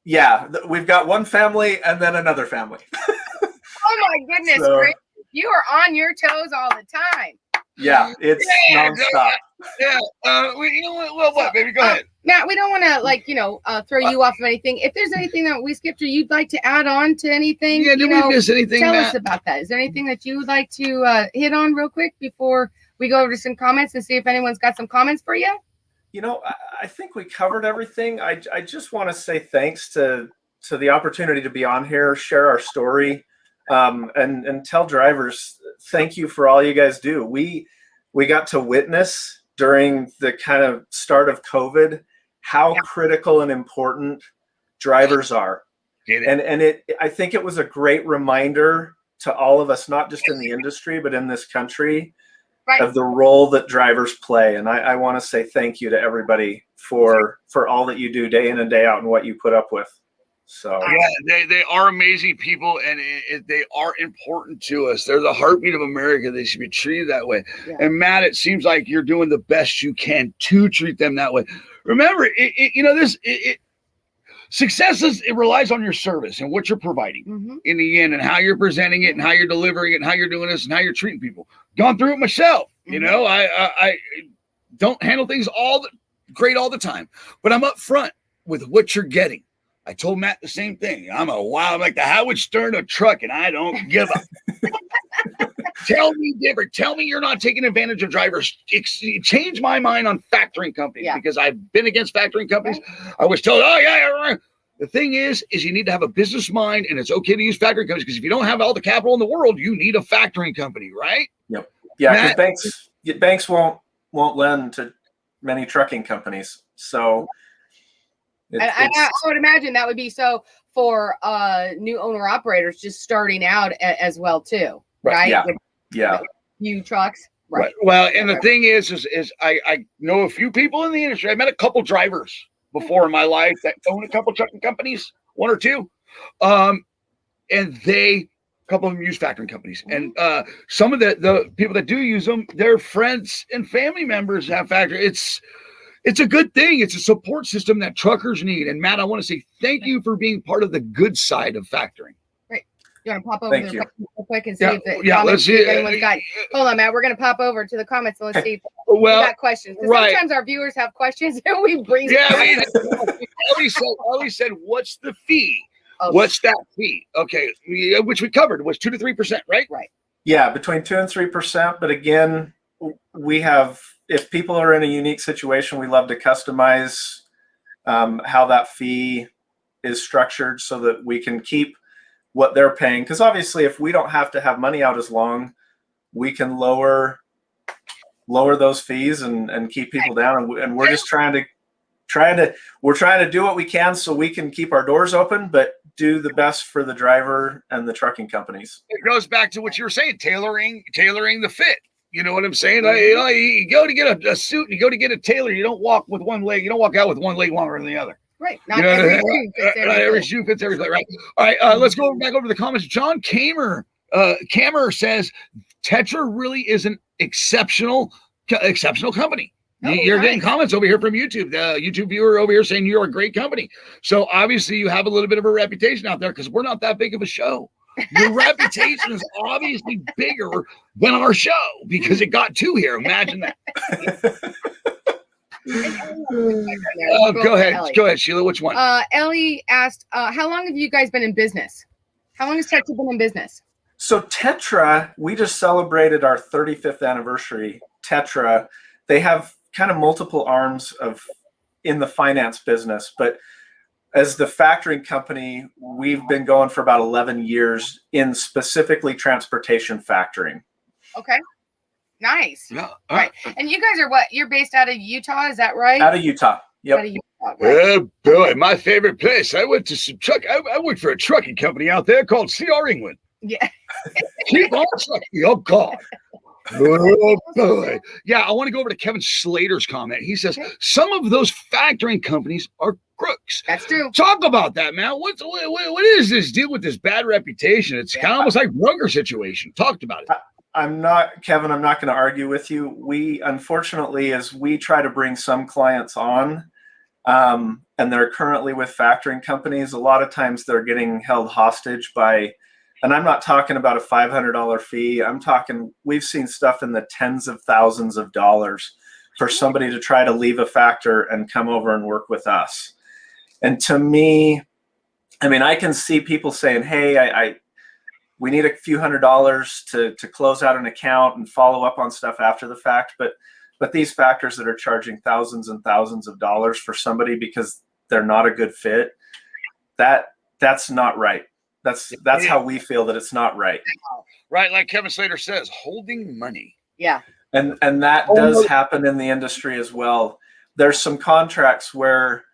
Yeah, we've got one family and then another family. Oh my goodness, Chris. You are on your toes all the time. Yeah, it's nonstop. Yeah. You know what? Well, what, baby? Go ahead. Matt, we don't want to throw you off of anything. If there's anything that we skipped or you'd like to add on to anything, did we miss anything? Tell Matt? us about that. Is there anything that you would like to hit on real quick before we go over to some comments and see if anyone's got some comments for you? I think we covered everything. I just want to say thanks to the opportunity to be on here, share our story, and tell drivers thank you for all you guys do. We got to witness during the kind of start of COVID how critical and important drivers are. I think it was a great reminder to all of us, not just in the industry, but in this country, of the role that drivers play. And I want to say thank you to everybody for all that you do day in and day out and what you put up with. So they are amazing people, and they are important to us. They're the heartbeat of America. They should be treated that way. And Matt, it seems like you're doing the best you can to treat them that way. Remember, success it relies on your service and what you're providing in the end, and how you're presenting it, and how you're delivering it, and how you're doing this, and how you're treating people. Gone through it myself. You know, I don't handle things great all the time, but I'm up front with what you're getting. I told Matt the same thing. I'm like the Howard Stern of truck, and I don't give up. Tell me different. Tell me you're not taking advantage of drivers. Change my mind on factoring companies, because I've been against factoring companies. I was told, the thing is you need to have a business mind, and it's okay to use factoring companies, because if you don't have all the capital in the world, you need a factoring company, right? Yep. Yeah, because banks won't lend to many trucking companies. So I would imagine that would be so for new owner operators just starting out as well too, right? Yeah. New trucks. Right. Well, and the thing is I know a few people in the industry. I met a couple drivers before in my life that own a couple trucking companies, one or two, and a couple of them use factoring companies. And some of the people that do use them, their friends and family members have factoring. It's a good thing. It's a support system that truckers need. And Matt, I want to say thank you for being part of the good side of factoring. Right. You want to pop over to the comments real quick and see if let's see. Anyone's got. Hold on, Matt. We're going to pop over to the comments and let's see if we got questions. Sometimes our viewers have questions and we breeze. Ellie said, "What's the fee? What's that fee?" Okay, which we covered was 2 to 3%, right? Right. Yeah, between 2 and 3%. But again, we have. If people are in a unique situation, we love to customize how that fee is structured so that we can keep what they're paying. Because obviously, if we don't have to have money out as long, we can lower those fees and keep people down. And we're just trying to do what we can so we can keep our doors open, but do the best for the driver and the trucking companies. It goes back to what you were saying, tailoring the fit. You know what I'm saying? You go to get a suit and you go to get a tailor. You don't walk with one leg. You don't walk out with one leg longer than the other. Right. Not every shoe fits every leg. Right. All right. Let's go back over to the comments. John Kamer says Tetra really is an exceptional company. You're getting comments over here from YouTube. The YouTube viewer over here saying you're a great company. So obviously you have a little bit of a reputation out there because we're not that big of a show. Your reputation is obviously bigger than our show because it got 2 here. Imagine that. Go ahead, Sheila. Which one? Ellie asked, how long have you guys been in business? How long has Tetra been in business? So Tetra, we just celebrated our 35th anniversary. Tetra, they have kind of multiple arms in the finance business, but as the factoring company, we've been going for about 11 years in specifically transportation factoring. Okay. Nice. Yeah. Right. And you guys are what? You're based out of Utah, is that right? Out of Utah. Yep. Out of Utah, right. Oh boy, my favorite place. I went to some I worked for a trucking company out there called CR England. Yeah. Keep on trucking. Oh God. Oh boy. Yeah, I want to go over to Kevin Slater's comment. He says some of those factoring companies are crooks. That's true. Talk about that, man. What is this deal with this bad reputation? It's kind of almost like Ruger situation. Talked about it. Kevin, I'm not going to argue with you. We, unfortunately, as we try to bring some clients on, and they're currently with factoring companies, a lot of times they're getting held hostage by, and I'm not talking about a $500 fee. I'm talking, we've seen stuff in the tens of thousands of dollars for somebody to try to leave a factor and come over and work with us. And to me, I mean, I can see people saying, hey, we need a few $100s to close out an account and follow up on stuff after the fact. But these factors that are charging thousands and thousands of dollars for somebody because they're not a good fit, that that's not right. That's how we feel that it's not right. Right, like Kevin Slater says, holding money. Yeah. And that does happen in the industry as well. There's some contracts where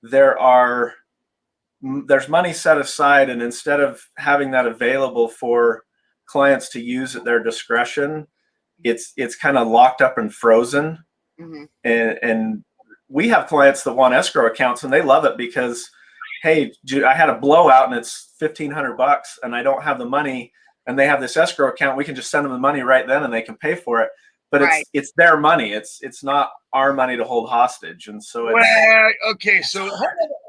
there's money set aside, and instead of having that available for clients to use at their discretion, it's kind of locked up and frozen. Mm-hmm. And we have clients that want escrow accounts, and they love it because, hey, I had a blowout and it's $1,500 and I don't have the money, and they have this escrow account. We can just send them the money right then and they can pay for it. But it's their money. It's not our money to hold hostage. And so okay, so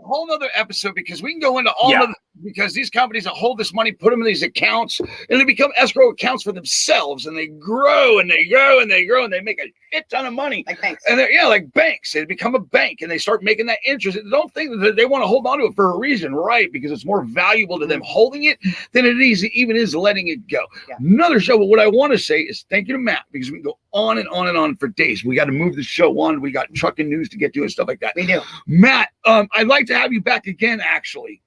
whole nother episode, because we can go into all of them, because these companies that hold this money, put them in these accounts, and they become escrow accounts for themselves, and they grow and they grow and they grow, and they make a shit ton of money. Like banks. And like banks. They become a bank and they start making that interest. Don't think that they want to hold on to it for a reason, right? Because it's more valuable to them holding it than it even is letting it go. Yeah. Another show, but what I want to say is thank you to Matt, because we can go on and on and on for days. We got to move the show on. We got trucking news to get to and stuff like that. We do. Matt, I'd like to have you back again, actually.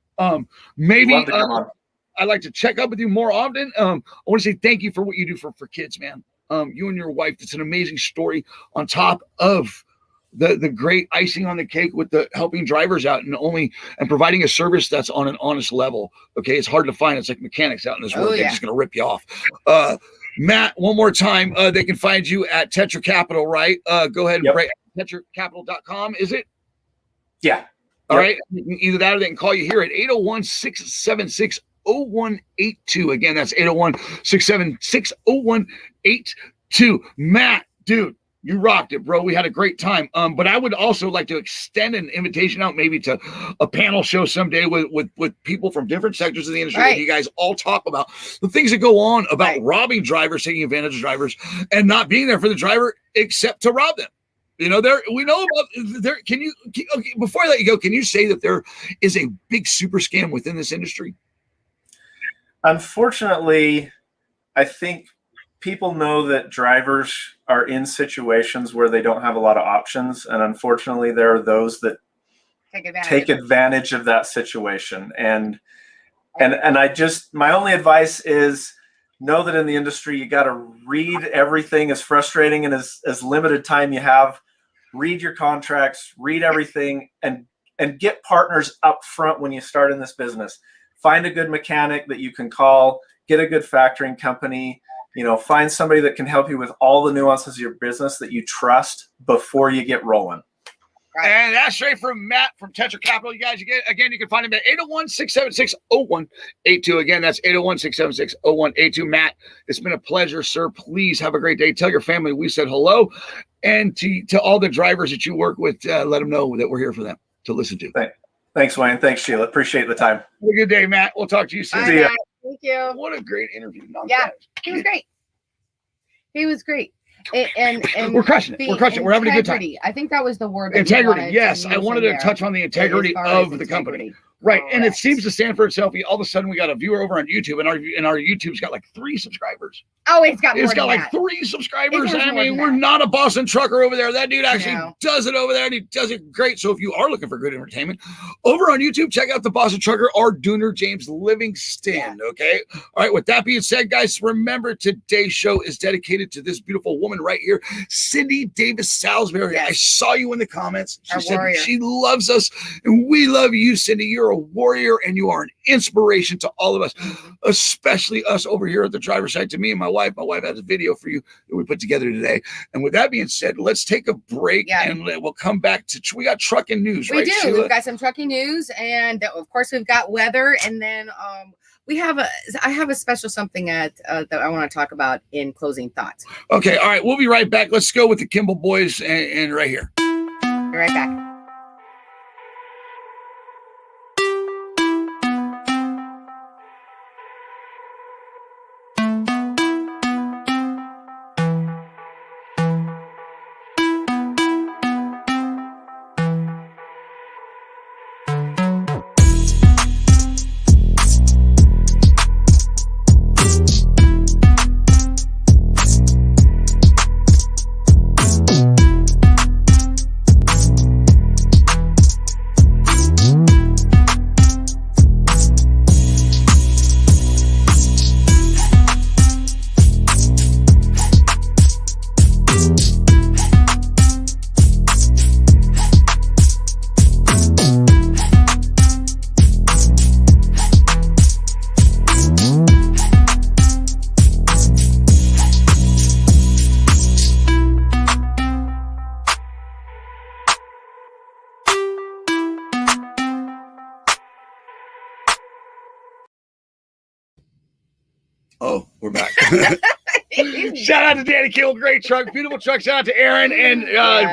Maybe I'd like to check up with you more often. I want to say thank you for what you do for kids, man. You and your wife, it's an amazing story on top of the great icing on the cake with the helping drivers out and providing a service that's on an honest level. Okay. It's hard to find. It's like mechanics out in this world. They're just going to rip you off. Matt, one more time, they can find you at Tetra Capital, right? Go ahead and write tetracapital.com, is it? Yeah. All right. Either that or they can call you here at 801-676-0182. Again, that's 801-676-0182. Matt, dude, you rocked it, bro. We had a great time. But I would also like to extend an invitation out maybe to a panel show someday with people from different sectors of the industry. Right. You guys all talk about the things that go on about robbing drivers, taking advantage of drivers, and not being there for the driver except to rob them. We know about there. Okay, before I let you go, can you say that there is a big super scam within this industry? Unfortunately, I think people know that drivers are in situations where they don't have a lot of options. And unfortunately, there are those that take advantage of that situation. And my only advice is know that in the industry, you got to read everything. As frustrating and as limited time you have, read your contracts, read everything, and get partners up front when you start in this business. Find a good mechanic that you can call, get a good factoring company, find somebody that can help you with all the nuances of your business that you trust before you get rolling. Right. And that's straight from Matt from Tetra Capital. You guys, you can find him at 801-676-0182. Again, that's 801-676-0182. Matt, it's been a pleasure, sir. Please have a great day. Tell your family we said hello. And to all the drivers that you work with, let them know that we're here for them to listen to. Thanks, Wayne. Thanks, Sheila. Appreciate the time. Have a good day, Matt. We'll talk to you soon. See ya. Thank you. What a great interview. He was great. He was great. And we're crushing it. We're crushing it. We're having a good time. I think that was the word. Integrity. Yes. I wanted to touch on the integrity of the company. Right. Correct. And it seems to stand for itself. All of a sudden we got a viewer over on YouTube, and our YouTube's got like 3 subscribers. Oh, it's got like 3 subscribers. I mean, we're not a Boston trucker over there. That dude actually does it over there, and he does it great. So if you are looking for good entertainment over on YouTube, check out the Boston trucker, our Dooner James Livingston. Yeah. Okay. All right. With that being said, guys, remember today's show is dedicated to this beautiful woman right here, Cindy Davis Salisbury. Yes. I saw you in the comments. She said she loves us, and we love you, Cindy. You're a warrior, and you are an inspiration to all of us, especially us over here at the driver's side. To me and my wife has a video for you that we put together today. And with that being said, let's take a break and we'll come back to, we got trucking news, right? We do. Sheila? We've got some trucking news, and of course we've got weather, and then I have a special something that I want to talk about in closing thoughts. Okay. All right. We'll be right back. Let's go with the Kimball boys and right here. Be right back. We're back. Shout out to Danny Kill, great truck, beautiful truck. Shout out to Aaron and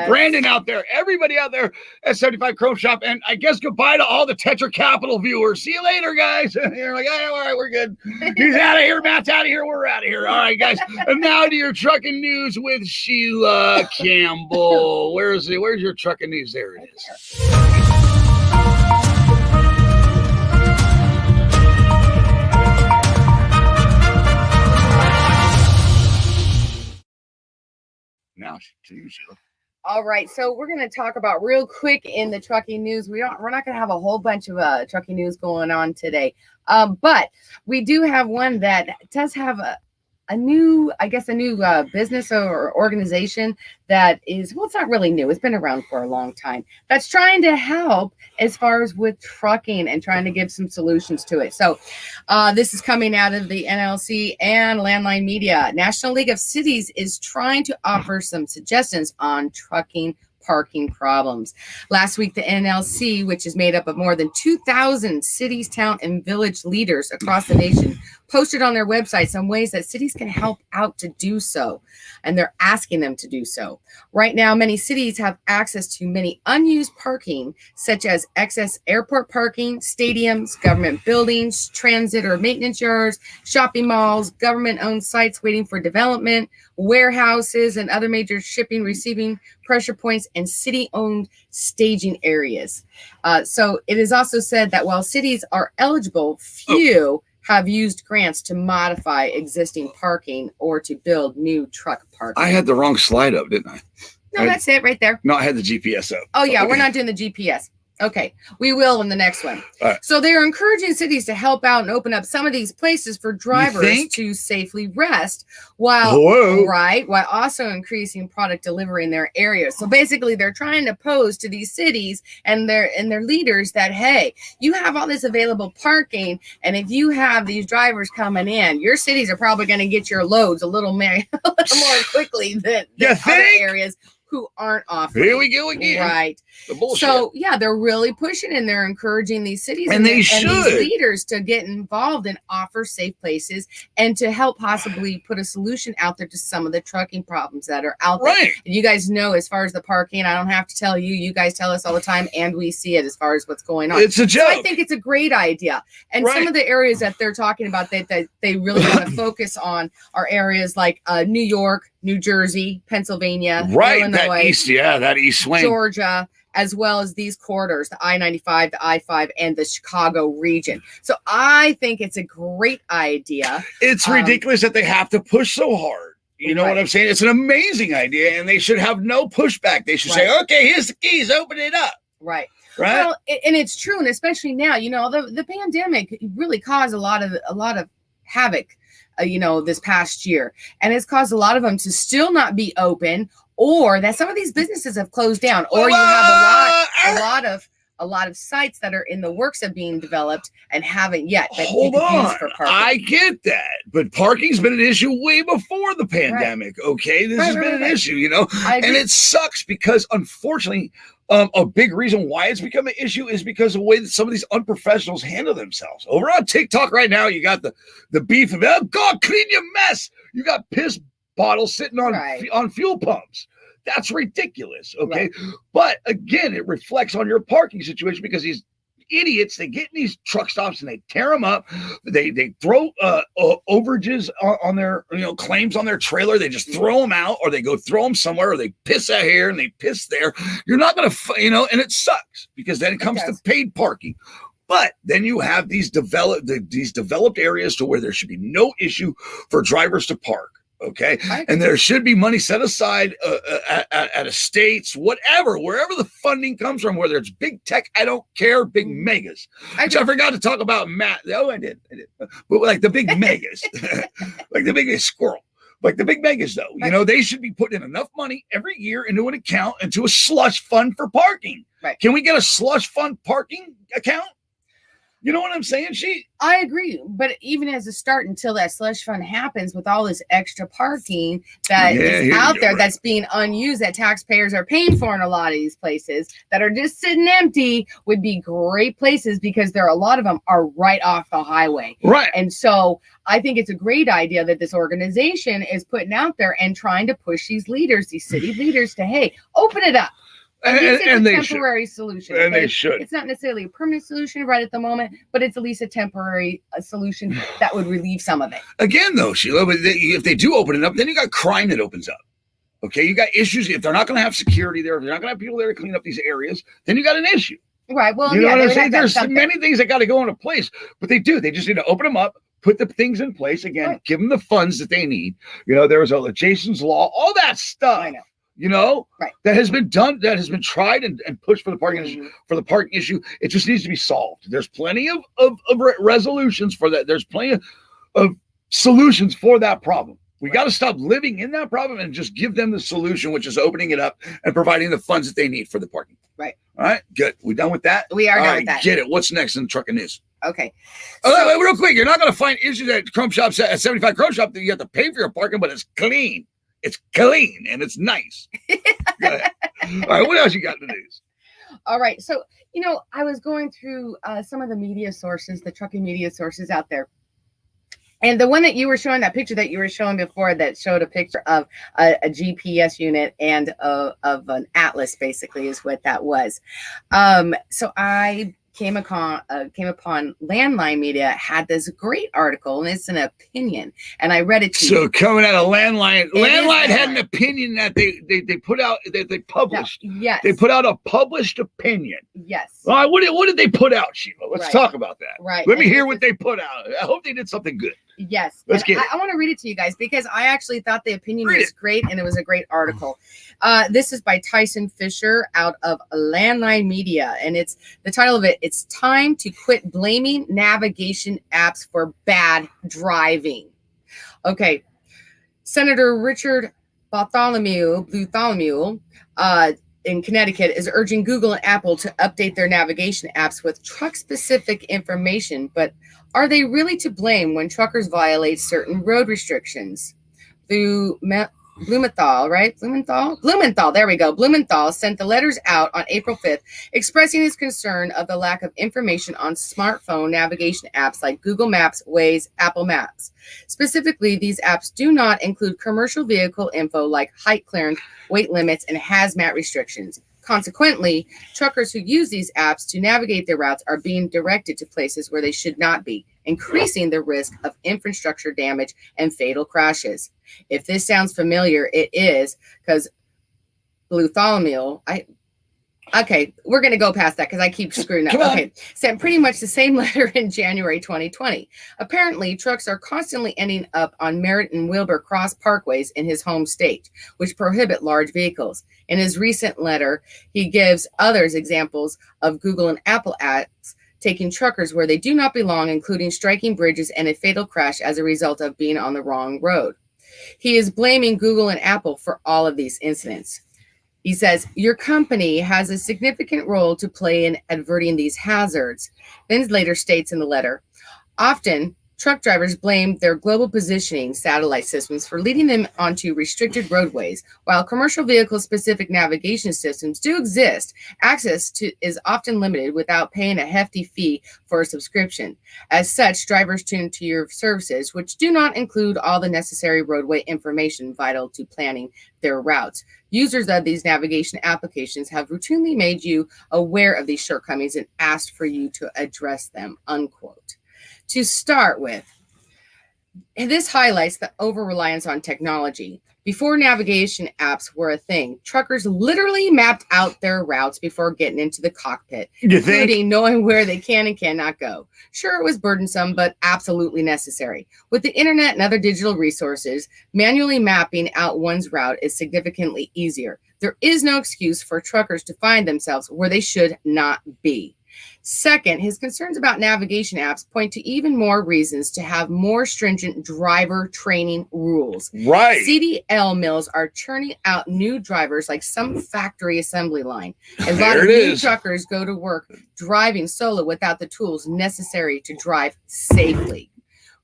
Brandon out there, everybody out there at 75 Chrome Shop. And I guess goodbye to all the Tetra Capital viewers. See you later, guys. You're like, all right, we're good. He's out of here. Matt's out of here. We're out of here. All right, guys. And now to your trucking news with Sheila Campbell. Where's your trucking news? There it is. Now to you, Sheila. All right, so we're going to talk about real quick in the trucking news. We're not going to have a whole bunch of trucking news going on today, but we do have one that does have a new business or organization that is, well, it's not really new. It's been around for a long time. That's trying to help as far as with trucking and trying to give some solutions to it. So this is coming out of the NLC and Landline Media. National League of Cities is trying to offer some suggestions on trucking parking problems. Last week, the NLC, which is made up of more than 2,000 cities, town, and village leaders across the nation, posted on their website some ways that cities can help out to do so, and they're asking them to do so. Right now, many cities have access to many unused parking, such as excess airport parking, stadiums, government buildings, transit or maintenance yards, shopping malls, government-owned sites waiting for development, warehouses, and other major shipping, receiving pressure points, and city-owned staging areas. So it is also said that while cities are eligible, few have used grants to modify existing parking or to build new truck parking. I had the wrong slide up, didn't I? No, that's it right there. No, I had the GPS up. Oh, yeah, okay. We're not doing the GPS. Okay, we will in the next one. Right. So they're encouraging cities to help out and open up some of these places for drivers to safely rest while also increasing product delivery in their areas. So basically, they're trying to pose to these cities and their leaders that, hey, you have all this available parking, and if you have these drivers coming in, your cities are probably going to get your loads a little more quickly than other areas who aren't offering. Here we go again. Right. The bullshit. So, yeah, they're really pushing and they're encouraging these cities and these leaders to get involved and offer safe places and to help possibly put a solution out there to some of the trucking problems that are out there. Right. And you guys know, as far as the parking, I don't have to tell you. You guys tell us all the time, and we see it as far as what's going on. It's a joke. So I think it's a great idea. And some of the areas that they're talking about that they really want to focus on are areas like New York, New Jersey, Pennsylvania, Illinois, that east swing, Georgia, as well as these corridors, the I-95, the I-5, and the Chicago region. So I think it's a great idea. It's ridiculous that they have to push so hard. You know what I'm saying? It's an amazing idea, and they should have no pushback. They should say, okay, here's the keys, open it up. Right. Right. Well, and it's true, and especially now, the pandemic really caused a lot of havoc, this past year, and it's caused a lot of them to still not be open, or that some of these businesses have closed down, or you have a lot of sites that are in the works of being developed and haven't yet. That Hold you can on, use for parking. I get that, but parking's been an issue way before the pandemic. Right. Okay, this has been an issue, and it sucks because unfortunately. A big reason why it's become an issue is because of the way that some of these unprofessionals handle themselves. Over on TikTok right now, you got the beef of, oh, God, clean your mess. You got piss bottles sitting on fuel pumps. That's ridiculous, okay? Right. But again, it reflects on your parking situation because these idiots, they get in these truck stops and they tear them up. They throw overages on their claims on their trailer. They just throw them out, or they go throw them somewhere, or they piss out here and they piss there. You're not gonna and it sucks because then it comes to paid parking. But then you have these developed areas to where there should be no issue for drivers to park. Okay. And there should be money set aside at estates, whatever, wherever the funding comes from, whether it's big tech, I don't care, big megas. Which I forgot to talk about, Matt. Oh, I did. But like the big megas, like the biggest squirrel, like the big megas, though, they should be putting in enough money every year into an account, into a slush fund for parking. Right. Can we get a slush fund parking account? You know what I'm saying? I agree, but even as a start, until that slush fund happens with all this extra parking that is out there that's being unused, that taxpayers are paying for in a lot of these places that are just sitting empty, would be great places because a lot of them are right off the highway. Right. And so I think it's a great idea that this organization is putting out there and trying to push these leaders, these city leaders, to, hey, open it up. And it's a temporary solution. And they should. It's not necessarily a permanent solution right at the moment, but it's at least a temporary solution that would relieve some of it. Again, though, Sheila, but if they do open it up, then you got crime that opens up. Okay, you got issues. If they're not going to have security there, if they're not going to have people there to clean up these areas, then you got an issue. Right. Well, you know what I'm saying? There's many things that got to go into place, but they do. They just need to open them up, put the things in place again, right. Give them the funds that they need. You know, there was a Jason's Law, all that stuff. I know. You know, right. That has been done, that has been tried and pushed for the parking issue. It just needs to be solved. There's plenty of resolutions for that. There's plenty of solutions for that problem. We got to stop living in that problem and just give them the solution, which is opening it up and providing the funds that they need for the parking. Right. All right. Good. We done with that? We are done with that. Get it. What's next in trucking news? Okay. Wait, real quick. You're not going to find issues at Chrome Shops at 75 Chrome Shop that you have to pay for your parking, but it's clean. It's clean and it's nice. All right, what else you got in the news? All right, so, you know, I was going through some of the media sources, the trucking media sources out there. And the one that you were showing, that picture that you were showing before that showed a picture of a GPS unit and of an atlas, basically, is what that was. So I came upon Landline Media had this great article, and it's an opinion, and I read it to you. So coming out of Landline had an opinion that they put out, they published. No, yes. They put out a published opinion. Yes. All right, what did they put out, Sheila? Let's talk about that. Right. Let me hear what they put out. I hope they did something good. Yes. Let's get it. I want to read it to you guys because I actually thought the opinion was great, and it was a great article. This is by Tyson Fisher out of Landline Media, and it's the title of it. It's time to quit blaming navigation apps for bad driving. Okay. Senator Richard Bartholomew, in Connecticut, is urging Google and Apple to update their navigation apps with truck-specific information, but are they really to blame when truckers violate certain road restrictions? Blumenthal, right? Blumenthal, there we go. Blumenthal sent the letters out on April 5th, expressing his concern of the lack of information on smartphone navigation apps like Google Maps, Waze, Apple Maps. Specifically, these apps do not include commercial vehicle info like height clearance, weight limits, and hazmat restrictions. Consequently, truckers who use these apps to navigate their routes are being directed to places where they should not be, increasing the risk of infrastructure damage and fatal crashes. If this sounds familiar, it is, because okay, we're going to go past that because I keep screwing up. Okay, sent pretty much the same letter in January 2020. Apparently, trucks are constantly ending up on Merritt and Wilbur Cross parkways in his home state, which prohibit large vehicles. In his recent letter, he gives others examples of Google and Apple apps taking truckers where they do not belong, including striking bridges and a fatal crash as a result of being on the wrong road. He is blaming Google and Apple for all of these incidents. He says, your company has a significant role to play in averting these hazards. Then later states in the letter, often truck drivers blame their global positioning satellite systems for leading them onto restricted roadways. While commercial vehicle-specific navigation systems do exist, access to is often limited without paying a hefty fee for a subscription. As such, drivers tune to your services, which do not include all the necessary roadway information vital to planning their routes. Users of these navigation applications have routinely made you aware of these shortcomings and asked for you to address them, unquote. To start with, this highlights the over-reliance on technology. Before navigation apps were a thing, truckers literally mapped out their routes before getting into the cockpit, including knowing where they can and cannot go. Sure, it was burdensome, but absolutely necessary. With the internet and other digital resources, manually mapping out one's route is significantly easier. There is no excuse for truckers to find themselves where they should not be. Second, his concerns about navigation apps point to even more reasons to have more stringent driver training rules. Right. CDL mills are churning out new drivers like some factory assembly line. A lot There of it new is. truckers go to work driving solo without the tools necessary to drive safely.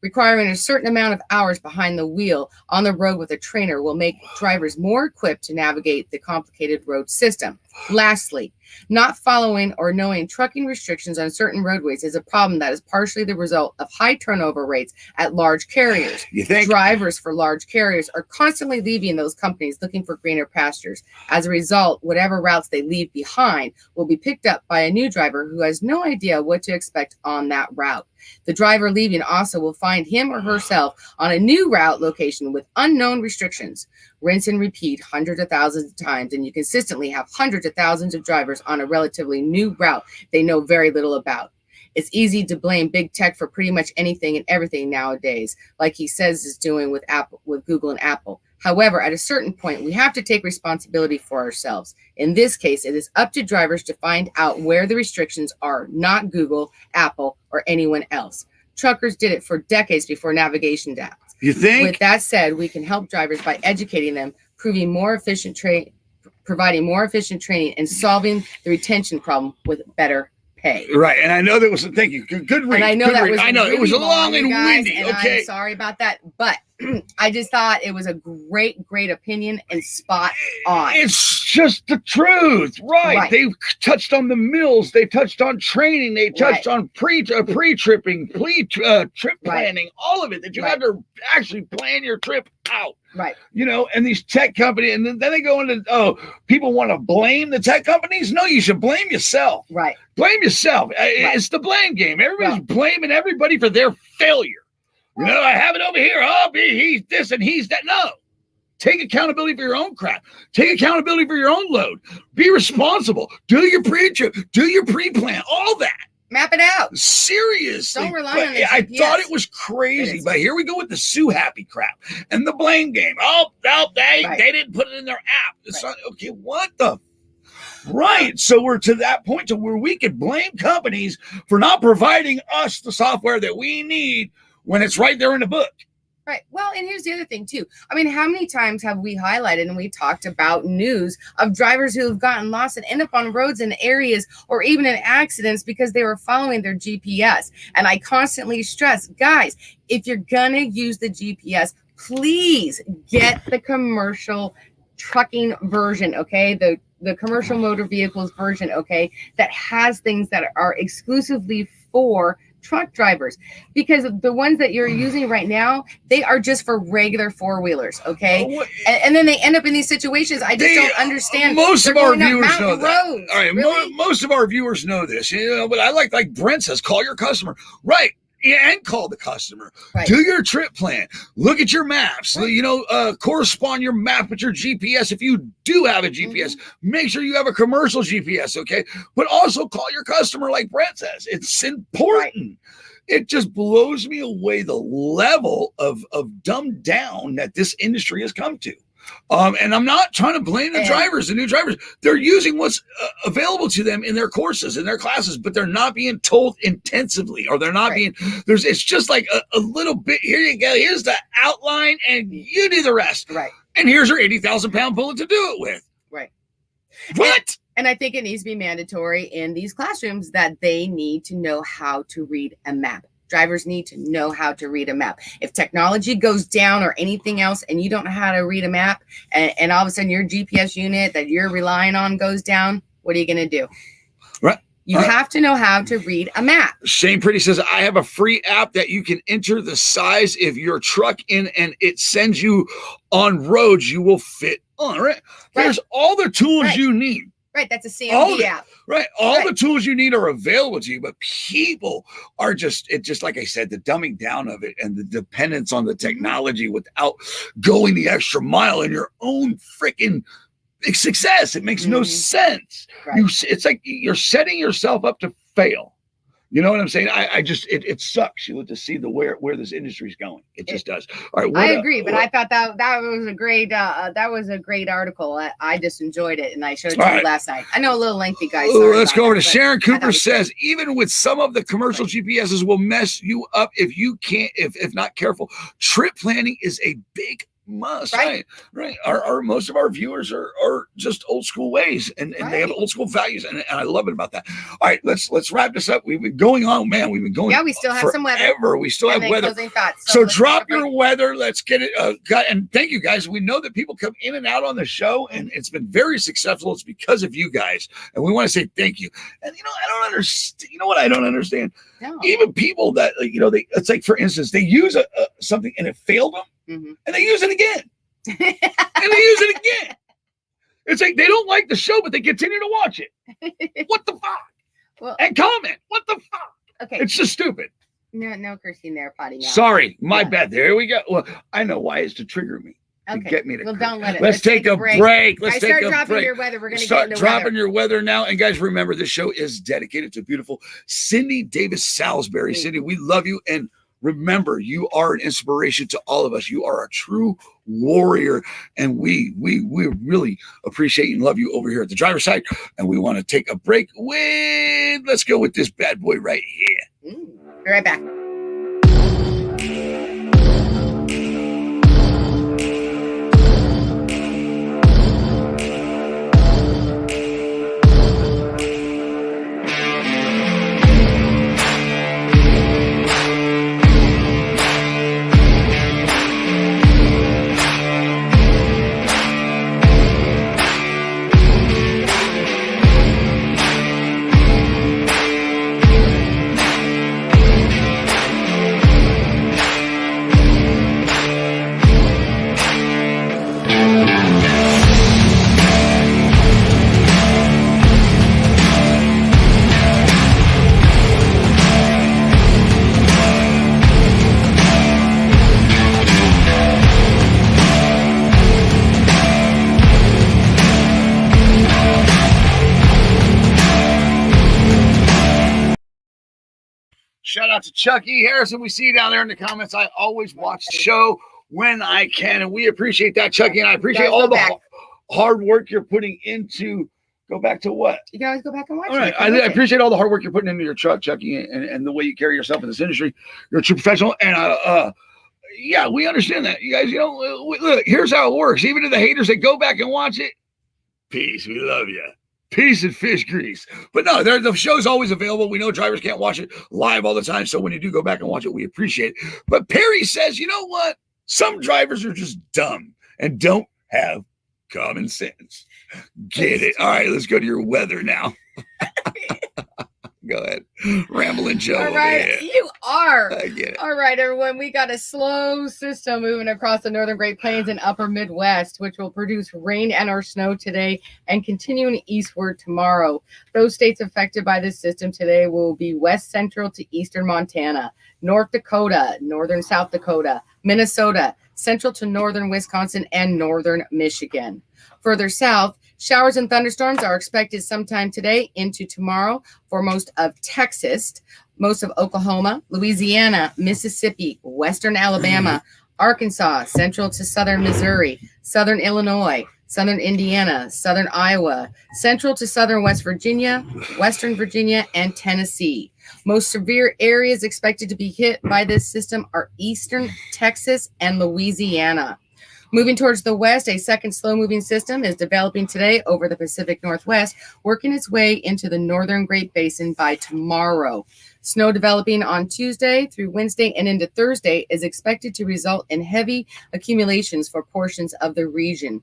Requiring a certain amount of hours behind the wheel on the road with a trainer will make drivers more equipped to navigate the complicated road system. Lastly, not following or knowing trucking restrictions on certain roadways is a problem that is partially the result of high turnover rates at large carriers. You think? Drivers for large carriers are constantly leaving those companies looking for greener pastures. As a result, whatever routes they leave behind will be picked up by a new driver who has no idea what to expect on that route. The driver leaving also will find him or herself on a new route location with unknown restrictions. Rinse and repeat hundreds of thousands of times, and you consistently have hundreds of thousands of drivers on a relatively new route they know very little about. It's easy to blame big tech for pretty much anything and everything nowadays, like he says is doing with Google and Apple. However, at a certain point, we have to take responsibility for ourselves. In this case, it is up to drivers to find out where the restrictions are, not Google, Apple, or anyone else. Truckers did it for decades before navigation apps. You think? With that said, we can help drivers by educating them, providing more efficient training, and solving the retention problem with better pay. Right, and I know there was a thank you. Good read. And I know good that read. was I know really it was long and guys, windy. and Okay, I'm sorry about that, but I just thought it was a great opinion and spot on. it's just the truth, right? They touched on the mills, they touched on training, they touched on pre-tripping, trip planning, all of it. That you have to actually plan your trip out. Right. You know, and these tech companies, and then they go into, people want to blame the tech companies. No, you should blame yourself. Right. Blame yourself. It's the blame game. Everybody's blaming everybody for their failure. You know, I have it over here. Oh, he's this and he's that. No. Take accountability for your own crap. Take accountability for your own load. Be responsible. Do your pre-trip. Do your pre-plan. All that. Map it out. Seriously. Don't rely on the I GPS. thought it was crazy, but here we go with the Sue Happy crap and the blame game. Oh, no, they didn't put it in their app. It's not, okay, what the? Right. So we're to that point to where we could blame companies for not providing us the software that we need when it's right there in the book. Right. Well, and here's the other thing, too. I mean, how many times have we highlighted and we talked about news of drivers who have gotten lost and end up on roads in areas or even in accidents because they were following their GPS? And I constantly stress, guys, if you're going to use the GPS, please get the commercial trucking version, okay? The commercial motor vehicles version, okay? That has things that are exclusively for truck drivers, because the ones that you're using right now, they are just for regular four-wheelers, okay? And then they end up in these situations. I just don't understand. Most of our viewers know that. Roads, all right, really? Most of our viewers know this, you know. But I like Brent says, call your customer, right? Yeah, and call the customer. Right. Do your trip plan. Look at your maps. Right. You know, correspond your map with your GPS. If you do have a GPS, make sure you have a commercial GPS, okay? But also call your customer, like Brent says. It's important. Right. It just blows me away the level of dumbed down that this industry has come to. And I'm not trying to blame the drivers, the new drivers. They're using what's available to them in their courses, in their classes, but they're not being told intensively, or they're not being, it's just like a little bit, here you go, here's the outline, and you do the rest. Right. And here's your 80,000 pound bullet to do it with. Right. What? And I think it needs to be mandatory in these classrooms that they need to know how to read a map. Drivers need to know how to read a map. If technology goes down or anything else and you don't know how to read a map, and all of a sudden your GPS unit that you're relying on goes down, what are you going to do? Right. You have to know how to read a map. Shane Pretty says, I have a free app that you can enter the size of your truck in, and it sends you on roads you will fit on. Right. There's all the tools you need. Right, that's a CMD app. Right, all the tools you need are available to you, but people are just like I said, the dumbing down of it and the dependence on the technology without going the extra mile in your own freaking success. It makes no sense. Right. It's like you're setting yourself up to fail. You know what I'm saying? I just it sucks, Sheila, to see where this industry's going. It just does. All right, I agree, but I thought that was a great article. I just enjoyed it, and I showed it to you last night. I know a little lengthy, guys. Let's go over to Sharon Cooper. Says even with some of the commercial GPSs will mess you up if you can't if not careful. Trip planning is a big must. Right. Our most of our viewers are just old school ways, and they have old school values, and I love it about that. All right, let's wrap this up. We've been going on, man. We've been going. Yeah, we still have some weather. We still have weather. So drop your weather. Let's get it. And thank you guys. We know that people come in and out on the show, and it's been very successful. It's because of you guys, and we want to say thank you. And I don't understand. You know what I don't understand? No. Even people that it's like, for instance, they use something and it failed them. Mm-hmm. And they use it again. And they use it again. It's like they don't like the show, but they continue to watch it. What the fuck? Well, and comment. What the fuck? Okay. It's just stupid. No cursing there, Potty. Now. Sorry. My bad. There we go. Well, I know why. It's to trigger me. Okay. To get me to don't let it. Let's take a break. Let's take a break. Your weather. We're going to start dropping your weather now. And guys, remember, this show is dedicated to beautiful Cindy Davis Salisbury. Mm-hmm. Cindy, we love you. And remember, you are an inspiration to all of us. You are a true warrior, and we really appreciate and love you over here at the driver's side. And we want to take a break let's go with this bad boy right here. Be right back. Shout out to Chucky Harrison. We see you down there in the comments. I always watch the show when I can, and we appreciate that, Chucky. And I appreciate all the hard work you're putting into. Go back to what? You can always go back and watch. All right. I appreciate all the hard work you're putting into your truck, Chucky, and the way you carry yourself in this industry. You're a true professional, and yeah, we understand that. You guys, look, here's how it works. Even to the haters that go back and watch it, peace. We love you. Peace and fish grease. But no, the show's always available. We know drivers can't watch it live all the time. So when you do go back and watch it, we appreciate it. But Perry says, you know what? Some drivers are just dumb and don't have common sense. Get it. All right, let's go to your weather now. Go ahead. Rambling Joe. All right. You are. I get it. All right, everyone. We got a slow system moving across the northern Great Plains and upper Midwest, which will produce rain and or snow today and continuing eastward tomorrow. Those states affected by this system today will be west central to eastern Montana, North Dakota, northern South Dakota, Minnesota, central to northern Wisconsin, and northern Michigan. Further south, showers and thunderstorms are expected sometime today into tomorrow for most of Texas, most of Oklahoma, Louisiana, Mississippi, western Alabama, Arkansas, central to southern Missouri, southern Illinois, southern Indiana, southern Iowa, central to southern West Virginia, western Virginia, and Tennessee. Most severe areas expected to be hit by this system are eastern Texas and Louisiana. Moving towards the west, a second slow-moving system is developing today over the Pacific Northwest, working its way into the northern Great Basin by tomorrow. Snow developing on Tuesday through Wednesday and into Thursday is expected to result in heavy accumulations for portions of the region.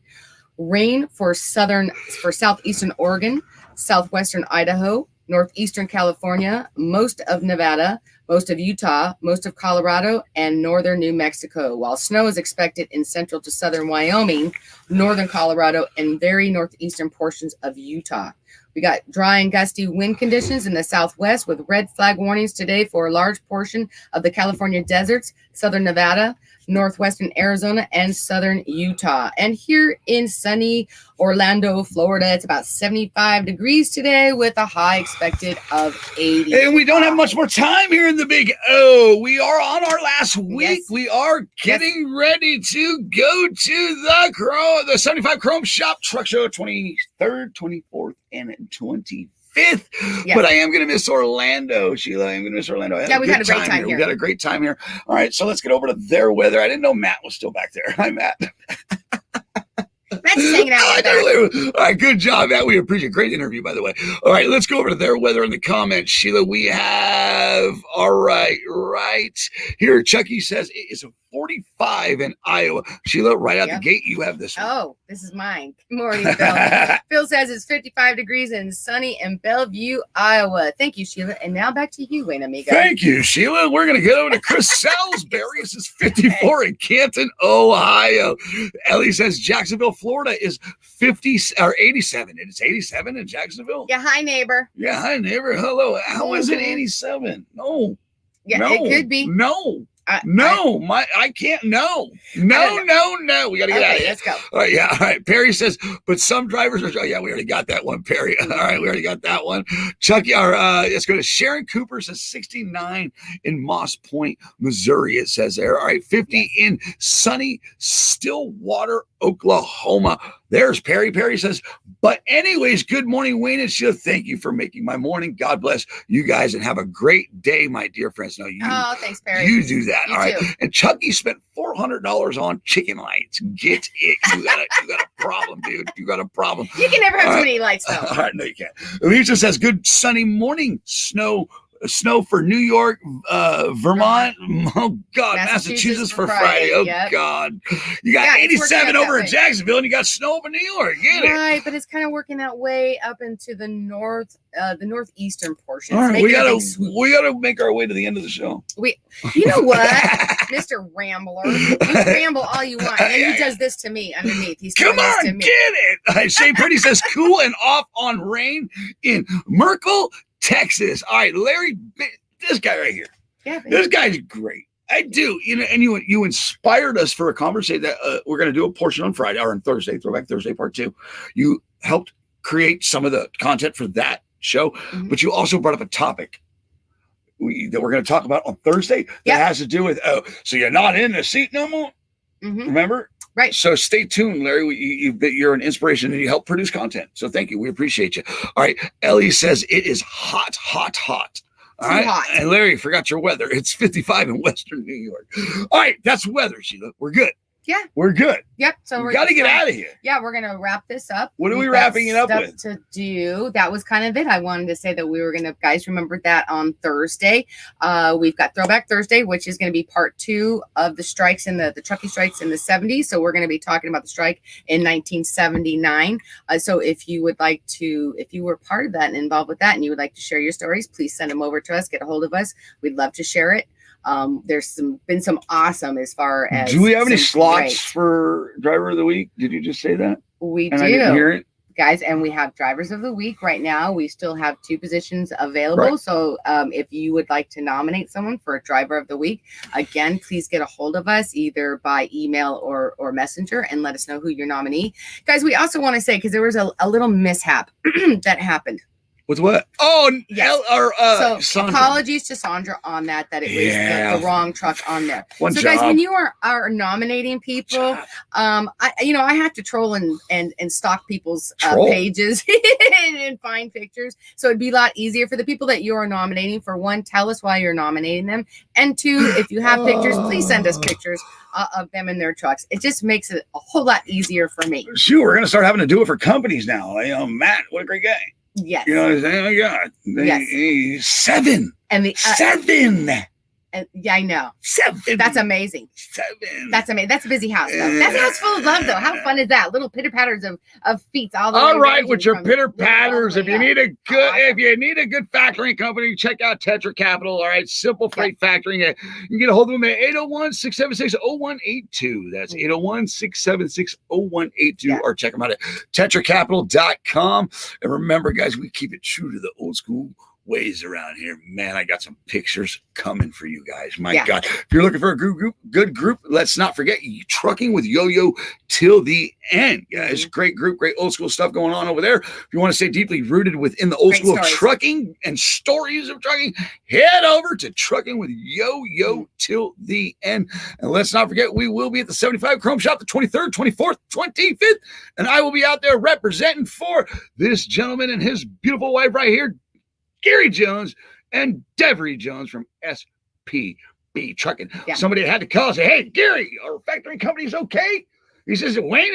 Rain for southeastern Oregon, southwestern Idaho, northeastern California, most of Nevada, most of Utah, most of Colorado, and northern New Mexico, while snow is expected in central to southern Wyoming, northern Colorado, and very northeastern portions of Utah. We got dry and gusty wind conditions in the southwest with red flag warnings today for a large portion of the California deserts, southern Nevada, northwestern Arizona, and southern Utah. And here in sunny Orlando, Florida, it's about 75 degrees today with a high expected of 80. And we don't have much more time here in the Big O. We are on our last week. Yes. We are getting ready to go to the 75 Chrome Shop Truck Show 23rd, 24th, and 25th. Yes. But I am going to miss Orlando, Sheila. I'm going to miss Orlando. Yeah, we had a great time here. We got a great time here. All right, so let's get over to their weather. I didn't know Matt was still back there. Hi, Matt. Matt's just hanging out. All right, good job, Matt. We appreciate it. Great interview, by the way. All right, let's go over to their weather in the comments. Sheila, we have, all right here. Chucky says it is 45 in Iowa. Sheila, right out the gate, you have this one. Oh, this is mine. Good morning, Phil. Phil says it's 55 degrees and sunny in Bellevue, Iowa. Thank you, Sheila. And now back to you, Wayne Amigo. Thank you, Sheila. We're going to get over to Chris Salisbury. This is 54 in Canton, Ohio. Ellie says Jacksonville, Florida is 50 or 87. It's 87 in Jacksonville. Yeah, hi, neighbor. Yeah, hi, neighbor. Hello. How is it 87? No. Yeah, no, it could be. No. I can't. No. We got to get out of here. Let's go. All right. Yeah. All right. Perry says, but some drivers are. Oh, yeah, we already got that one, Perry. All right. We already got that one. Chucky, let's go to Sharon Cooper says 69 in Moss Point, Missouri. It says there. All right. 50 in sunny Stillwater, Oklahoma. There's Perry. Perry says, but anyways, good morning, Wayne and Sheila. Thank you for making my morning. God bless you guys and have a great day, my dear friends. No, oh, thanks, Perry. You do that. You all right. too. And Chucky spent $400 on chicken lights. Get it. You got a problem, dude. You got a problem. You can never have too many lights, though. All right. No, you can't. Alicia says, good sunny morning. Snow for New York, Vermont. Oh God, Massachusetts for Friday. Oh God, you got 87 over in Jacksonville, and you got snow over New York. Get it? Right, but it's kind of working that way up into the northeastern portion. All right, we gotta make our way to the end of the show. You know what, Mr. Rambler, you ramble all you want, and then he does this to me underneath. He's come on, get it. Shea Pretty says cool and off on rain in Merkel, Texas. All right, Larry, this guy right here. Yeah, this guy's great. I do. And you inspired us for a conversation that we're going to do a portion on Friday or on Thursday, Throwback Thursday Part 2. You helped create some of the content for that show, but you also brought up a topic that we're going to talk about on Thursday that has to do with, so you're not in the seat no more? Remember? Right. So stay tuned, Larry. You're an inspiration and you help produce content. So thank you. We appreciate you. All right. Ellie says it is hot. All right. Hot. And Larry, forgot your weather. It's 55 in Western New York. All right. That's weather, Sheila. We're good. Yeah. We're good. Yep. So we got to get out of here. Yeah. We're going to wrap this up. What are we wrapping it up with? To do. That was kind of it. I wanted to say that we were going to, guys, remember that on Thursday. We've got Throwback Thursday, which is going to be part 2 of the strikes in the trucking strikes in the 70s. So we're going to be talking about the strike in 1979. So if you would like to, if you were part of that and involved with that and you would like to share your stories, please send them over to us. Get a hold of us. We'd love to share it. There's been some awesome as far as. Do we have any slots for Driver of the Week? Did you just say that? We and do. I didn't hear it. Guys, and we have Drivers of the Week right now. We still have 2 positions available. Right. So if you would like to nominate someone for a Driver of the Week, again, please get a hold of us either by email or messenger and let us know who your nominee. Guys, we also want to say, because there was a little mishap that happened. With what? Oh, yes. So Sandra. Apologies to Sandra on that it was the wrong truck on there. One job. Guys, when you are nominating people, I have to troll and stalk people's pages and find pictures. So it'd be a lot easier for the people that you are nominating. For one, tell us why you're nominating them, and 2, if you have pictures, please send us pictures of them in their trucks. It just makes it a whole lot easier for me. Shoot, we're gonna start having to do it for companies now. Matt, what a great guy. Yes. You know what I'm saying? Oh, God. Yes. 7. And the 7. Yeah, I know. 7. That's amazing. 7. That's amazing. That's a busy house, though. That's a house full of love, though. How fun is that? Little pitter patters of feet all the way. All right, with your pitter patters. If you need a good factoring company, check out Tetra Capital. All right, Simple Freight Factoring. You can get a hold of them at 801-676-0182. That's 801-676-0182, or check them out at tetracapital.com. And remember, guys, we keep it true to the old school ways around here. Man, I got some pictures coming for you guys. My God. If you're looking for a good group, let's not forget Trucking with Yo-Yo till the end, guys. Great group, great old school stuff going on over there. If you want to stay deeply rooted within the old school of trucking and stories of trucking, head over to Trucking with Yo-Yo till the end. And let's not forget, we will be at the 75 Chrome Shop the 23rd, 24th, 25th. And I will be out there representing for this gentleman and his beautiful wife right here, Gary Jones and Devery Jones from SPB Trucking. Somebody had to call and say, hey, Gary, our factoring company's okay? He says, Wayne,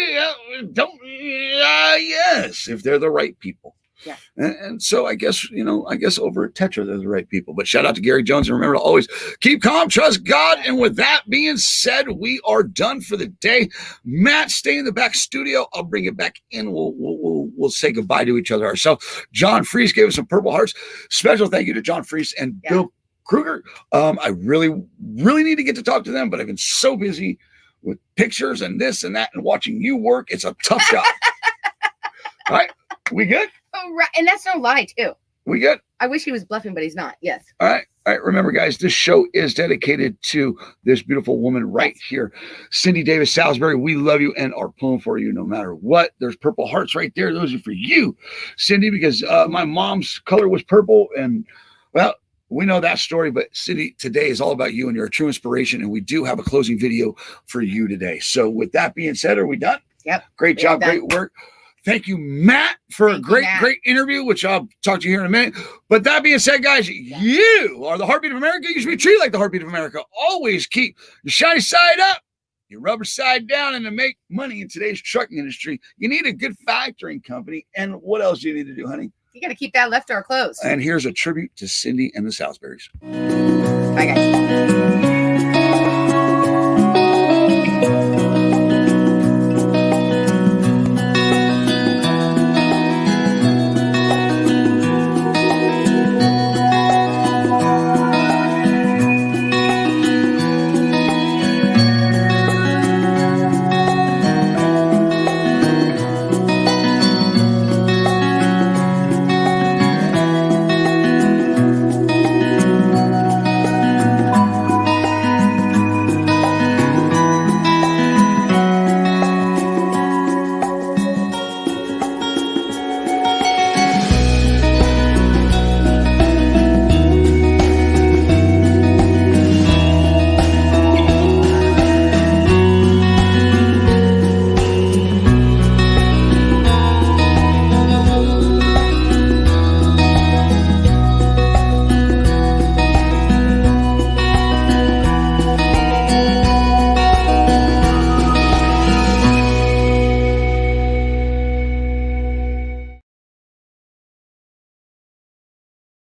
yes, if they're the right people. Yeah. And so I guess over at Tetra, they're the right people. But shout out to Gary Jones. And remember to always keep calm, trust God. And with that being said, we are done for the day. Matt, stay in the back studio. I'll bring it back in. We'll say goodbye to each other ourselves. John Freese gave us some Purple Hearts. Special thank you to John Freese and Bill Kruger. I really need to get to talk to them, but I've been so busy with pictures and this and that and watching you work. It's a tough job. All right. We good? Oh, right. And that's no lie, too. We good? I wish he was bluffing, but he's not. Yes. All right. Remember, guys, this show is dedicated to this beautiful woman right here, Cindy Davis Salisbury. We love you and are pulling for you no matter what. There's Purple Hearts right there. Those are for you, Cindy, because my mom's color was purple. And, well, we know that story. But, Cindy, today is all about you, and you're a true inspiration. And we do have a closing video for you today. So, with that being said, are we done? Yep. Great job. Great work. Thank you, Matt, for a great interview, which I'll talk to you here in a minute. But that being said, guys, you are the heartbeat of America. You should be treated like the heartbeat of America. Always keep your shiny side up, your rubber side down. And to make money in today's trucking industry, you need a good factoring company. And what else do you need to do, honey? You got to keep that left door closed. And here's a tribute to Cindy and the Salisburys. Bye, guys.